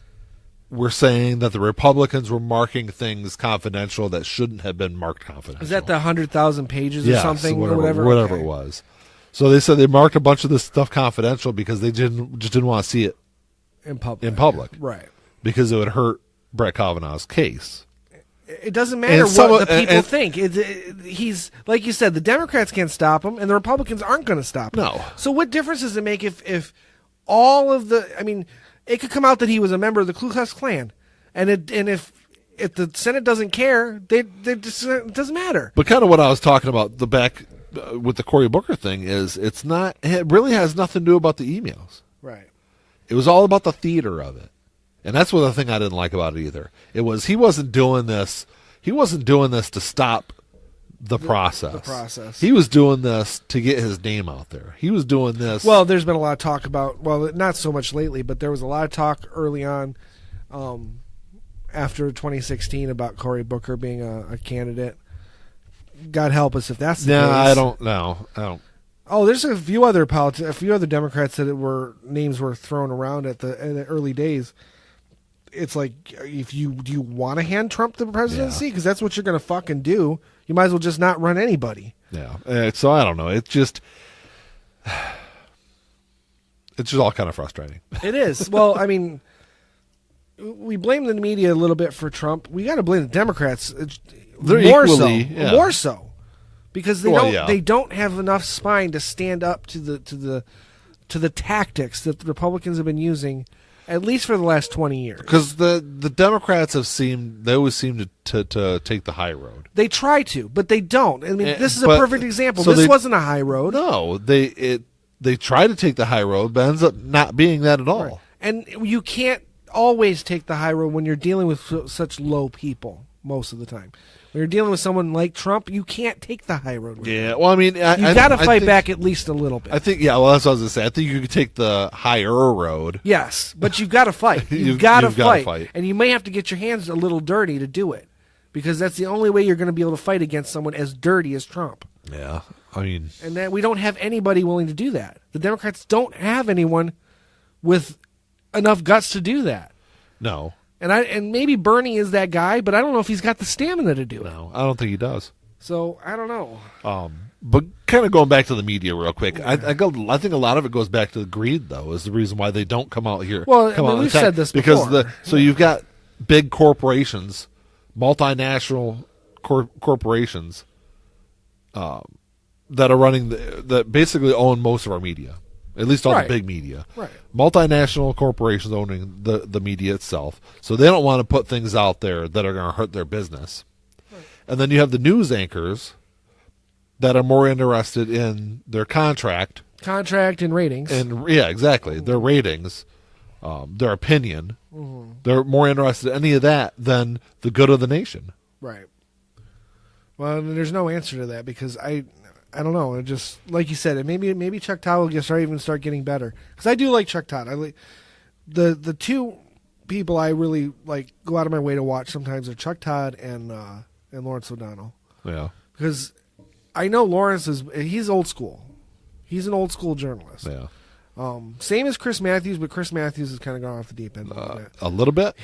Speaker 1: were saying that the Republicans were marking things confidential that shouldn't have been marked confidential.
Speaker 2: Is that the 100,000 pages or something,
Speaker 1: whatever it was? So they said they marked a bunch of this stuff confidential because they just didn't want to see it
Speaker 2: in public,
Speaker 1: right? Because it would hurt Brett Kavanaugh's case.
Speaker 2: It doesn't matter what the people think. He's like you said, the Democrats can't stop him, and the Republicans aren't going to stop him.
Speaker 1: No.
Speaker 2: So what difference does it make if all of the? I mean, it could come out that he was a member of the Ku Klux Klan, and if the Senate doesn't care, it doesn't matter.
Speaker 1: But kind of what I was talking about with the Cory Booker thing is it really has nothing to do about the emails.
Speaker 2: Right.
Speaker 1: It was all about the theater of it. And that's the thing I didn't like about it either. It was he wasn't doing this to stop the process.
Speaker 2: The process.
Speaker 1: He was doing this to get his name out there. He was doing this.
Speaker 2: Well, there's been a lot of talk about, not so much lately, but there was a lot of talk early on after 2016 about Cory Booker being a candidate. God help us if that's the case.
Speaker 1: I don't know. I don't.
Speaker 2: Oh, there's a few other Democrats that names were thrown around in the early days. It's like, do you want to hand Trump the presidency? Because that's what you're going to fucking do. You might as well just not run anybody.
Speaker 1: Yeah. So I don't know. It's just all kind of frustrating.
Speaker 2: It is. Well, I mean, we blame the media a little bit for Trump. We got to blame the Democrats more so. Because they don't have enough spine to stand up to the tactics that the Republicans have been using, at least for the last 20 years.
Speaker 1: Because the Democrats always seem to take the high road.
Speaker 2: They try to, but they don't. I mean, this is a perfect example. So this wasn't a high road.
Speaker 1: No, they try to take the high road, but ends up not being that at all.
Speaker 2: Right. And you can't always take the high road when you're dealing with such low people most of the time. When you're dealing with someone like Trump, you can't take the high road.
Speaker 1: Yeah, well, I mean,
Speaker 2: you got to fight back at least a little bit.
Speaker 1: I think, that's what I was going to say. I think you could take the higher road.
Speaker 2: Yes, but you've got to fight. You've got to fight, and you may have to get your hands a little dirty to do it, because that's the only way you're going to be able to fight against someone as dirty as Trump.
Speaker 1: Yeah, I mean,
Speaker 2: and that we don't have anybody willing to do that. The Democrats don't have anyone with enough guts to do that.
Speaker 1: No.
Speaker 2: And maybe Bernie is that guy, but I don't know if he's got the stamina to do it.
Speaker 1: No, I don't think he does.
Speaker 2: So I don't know.
Speaker 1: But kind of going back to the media real quick, I think a lot of it goes back to greed, though, is the reason why they don't come out here.
Speaker 2: Well, we've said this before.
Speaker 1: So you've got big corporations, multinational corporations, that are running that basically own most of our media. At least all the big media.
Speaker 2: Right.
Speaker 1: Multinational corporations owning the media itself. So they don't want to put things out there that are going to hurt their business. Right. And then you have the news anchors that are more interested in their contract
Speaker 2: and ratings.
Speaker 1: Exactly. Their ratings, their opinion. Mm-hmm. They're more interested in any of that than the good of the nation.
Speaker 2: Right. Well, there's no answer to that, because I don't know. It just, like you said, maybe Chuck Todd will start getting better. Because I do like Chuck Todd. The two people I really like go out of my way to watch sometimes are Chuck Todd and Lawrence O'Donnell.
Speaker 1: Yeah.
Speaker 2: Because I know Lawrence he's old school. He's an old school journalist.
Speaker 1: Yeah.
Speaker 2: Same as Chris Matthews, but Chris Matthews has kind of gone off the deep end
Speaker 1: a little bit.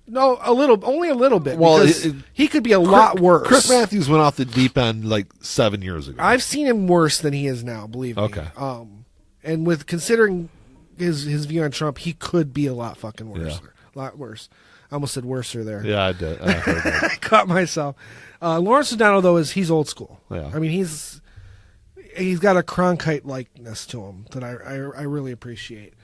Speaker 2: No, only a little bit. Well, he could be a lot worse.
Speaker 1: Chris Matthews went off the deep end like 7 years ago.
Speaker 2: I've seen him worse than he is now, believe me.
Speaker 1: Okay.
Speaker 2: And with considering his view on Trump, he could be a lot fucking worse.
Speaker 1: Yeah.
Speaker 2: A lot worse. I almost said worser there.
Speaker 1: Yeah, I did. I heard that.
Speaker 2: I caught myself. Lawrence O'Donnell, though, he's old school.
Speaker 1: Yeah.
Speaker 2: I mean, he's got a Cronkite likeness to him that I really appreciate.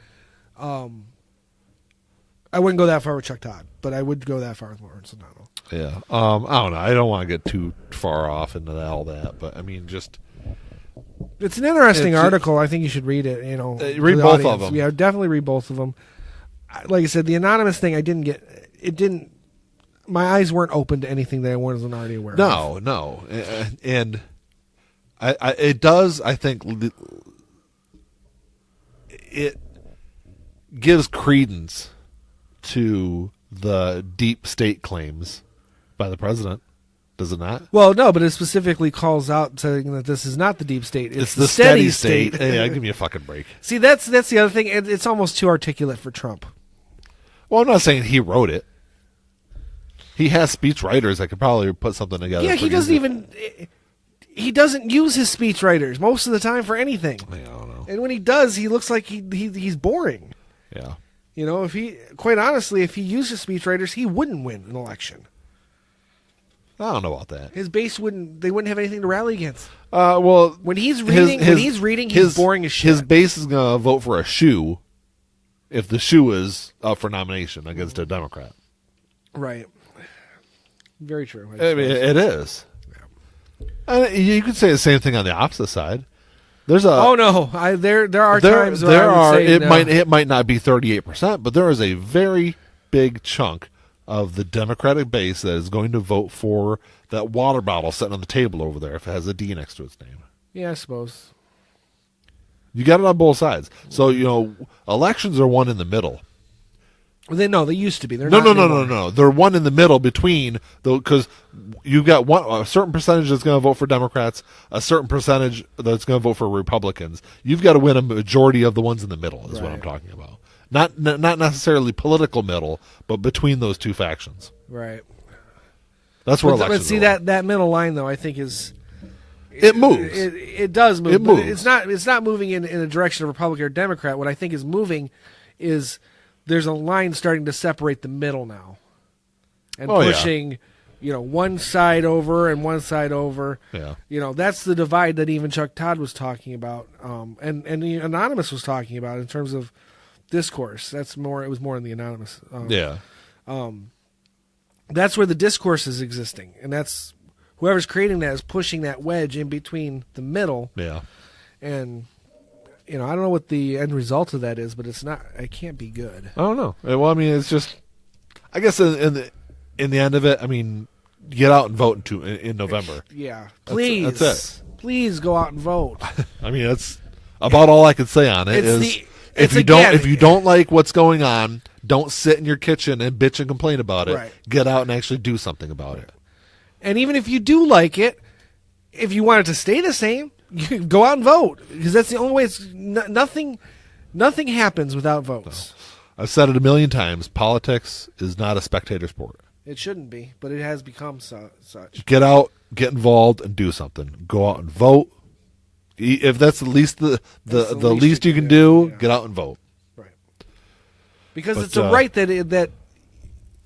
Speaker 2: I wouldn't go that far with Chuck Todd, but I would go that far with Lawrence O'Donnell.
Speaker 1: Yeah. I don't know. I don't want to get too far off into all that, but I mean, just...
Speaker 2: It's an interesting article. I think you should read it.
Speaker 1: Read both of them.
Speaker 2: Yeah, definitely read both of them. Like I said, the anonymous thing, my eyes weren't open to anything that I wasn't already aware of.
Speaker 1: No. And it does, I think, it gives credence to the deep state claims by the president Does it not?
Speaker 2: Well, no, but it specifically calls out saying that this is not the deep state.
Speaker 1: It's the steady state. Hey, give me a fucking break.
Speaker 2: See, that's the other thing. It's almost too articulate for Trump.
Speaker 1: Well, I'm not saying he wrote it. He has speech writers that could probably put something together.
Speaker 2: Yeah, he doesn't even... He doesn't use his speech writers most of the time for anything.
Speaker 1: I don't know.
Speaker 2: And when he does, he looks like he's boring.
Speaker 1: Yeah.
Speaker 2: You know, quite honestly, if he used his speech writers, he wouldn't win an election.
Speaker 1: I don't know about that.
Speaker 2: His base wouldn't have anything to rally against.
Speaker 1: Well,
Speaker 2: when he's reading, he's boring as shit.
Speaker 1: His base is going to vote for a shoe if the shoe is up for nomination against a Democrat.
Speaker 2: Right. Very true.
Speaker 1: I mean, it is. Yeah. You could say the same thing on the opposite side. There's a
Speaker 2: there are times where I would say
Speaker 1: it might not be 38%, but there is a very big chunk of the Democratic base that is going to vote for that water bottle sitting on the table over there if it has a D next to its name.
Speaker 2: Yeah, I suppose.
Speaker 1: You got it on both sides. So, elections are one in the middle.
Speaker 2: They used to be. They're
Speaker 1: No. They're one in the middle between, because you've got a certain percentage that's going to vote for Democrats, a certain percentage that's going to vote for Republicans. You've got to win a majority of the ones in the middle is what I'm talking about. Not necessarily political middle, but between those two factions.
Speaker 2: Right.
Speaker 1: That's where elections
Speaker 2: are. But see, that middle line, though, I think is...
Speaker 1: It moves.
Speaker 2: It does move.
Speaker 1: It moves.
Speaker 2: It's not moving in a direction of Republican or Democrat. What I think is moving is there's a line starting to separate the middle now. And pushing, one side over and one side over.
Speaker 1: Yeah.
Speaker 2: That's the divide that even Chuck Todd was talking about. And the Anonymous was talking about in terms of discourse. It was more in the Anonymous. That's where the discourse is existing. And that's whoever's creating that is pushing that wedge in between the middle. Yeah. And I don't know what the end result of that is, but it can't be good.
Speaker 1: I don't know. Well, I mean, it's just, I guess in the end of it, I mean, get out and vote in November.
Speaker 2: Yeah. Please. That's it. Please go out and vote.
Speaker 1: I mean, that's about all I could say on it. If you don't like what's going on, don't sit in your kitchen and bitch and complain about it.
Speaker 2: Right.
Speaker 1: Get out and actually do something about it.
Speaker 2: And even if you do like it, if you want it to stay the same, you go out and vote, because that's the only way. Nothing happens without votes.
Speaker 1: No. I've said it a million times. Politics is not a spectator sport.
Speaker 2: It shouldn't be, but it has become such.
Speaker 1: Get out, get involved, and do something. Go out and vote. If that's the least the least you can do, get out and vote.
Speaker 2: Right. Because it's a right that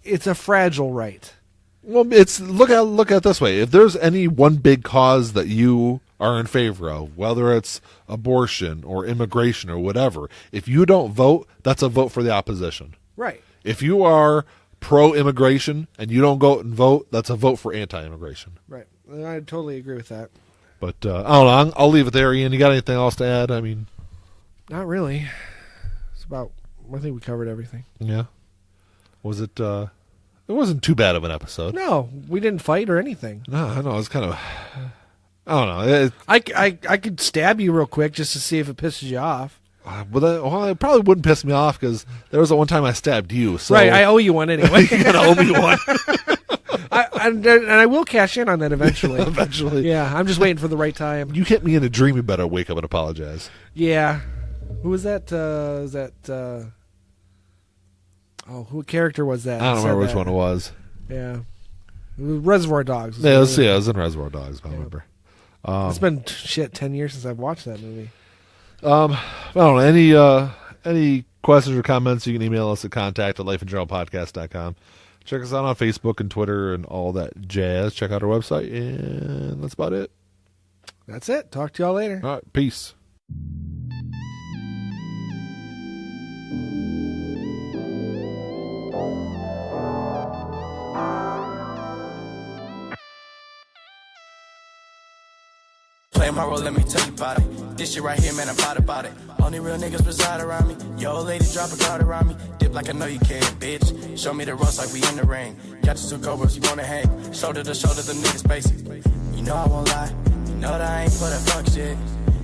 Speaker 2: it's a fragile right.
Speaker 1: Well, it's look at it this way. If there's any one big cause that you are in favor of, whether it's abortion or immigration or whatever, if you don't vote, that's a vote for the opposition.
Speaker 2: Right.
Speaker 1: If you are pro-immigration and you don't go out and vote, that's a vote for anti-immigration.
Speaker 2: Right. I totally agree with that.
Speaker 1: But I don't know. I'll leave it there, Ian. You got anything else to add? I mean,
Speaker 2: not really. I think we covered everything.
Speaker 1: Yeah. Was it? It wasn't too bad of an episode.
Speaker 2: No, we didn't fight or anything.
Speaker 1: No, I know. It was kind of... I don't know.
Speaker 2: I could stab you real quick just to see if it pisses you off.
Speaker 1: It probably wouldn't piss me off, because there was the one time I stabbed you. So.
Speaker 2: Right, I owe you one anyway.
Speaker 1: You're going to owe me one.
Speaker 2: And I will cash in on that eventually.
Speaker 1: Eventually.
Speaker 2: Yeah, I'm just waiting for the right time.
Speaker 1: You hit me in a dream, you better wake up and apologize.
Speaker 2: Yeah. Who was that? Who character was that?
Speaker 1: I don't remember which one it was.
Speaker 2: Yeah. Reservoir Dogs.
Speaker 1: Yeah, it was in Reservoir Dogs, I remember.
Speaker 2: It's been 10 years since I've watched that movie.
Speaker 1: I don't know. Any questions or comments, you can email us at contact@lifeandjournalpodcast.com. Check us out on Facebook and Twitter and all that jazz. Check out our website, and that's about it.
Speaker 2: That's it. Talk to y'all later.
Speaker 1: All right, peace.
Speaker 3: Play my role, let me tell you about it. This shit right here, man, I'm about it. Only real niggas reside around me. Yo, old lady, drop a guard around me. Dip like I know you can, bitch. Show me the ropes like we in the ring. Got you two cobras, you wanna hang. Shoulder to shoulder, them niggas basic. You know I won't lie. You know that I ain't for that fuck shit.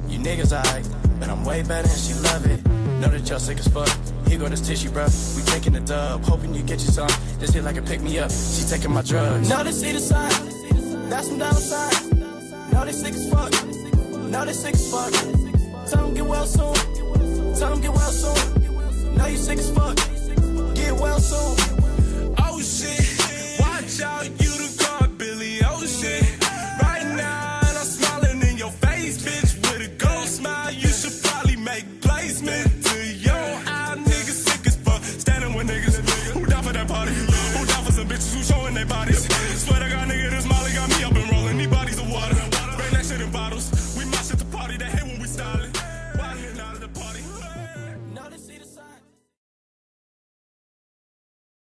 Speaker 3: You niggas alright, but I'm way better and she love it. Know that y'all sick as fuck. Here go this tissue, bruh. We taking the dub. Hoping you get you some. This hit like a pick me up. She taking my drugs. Now they see the sign. That's some downside. Know they sick as fuck. Know they sick as fuck. Tell them get well soon. Tell them get well soon. Know you sick as fuck. Get well soon.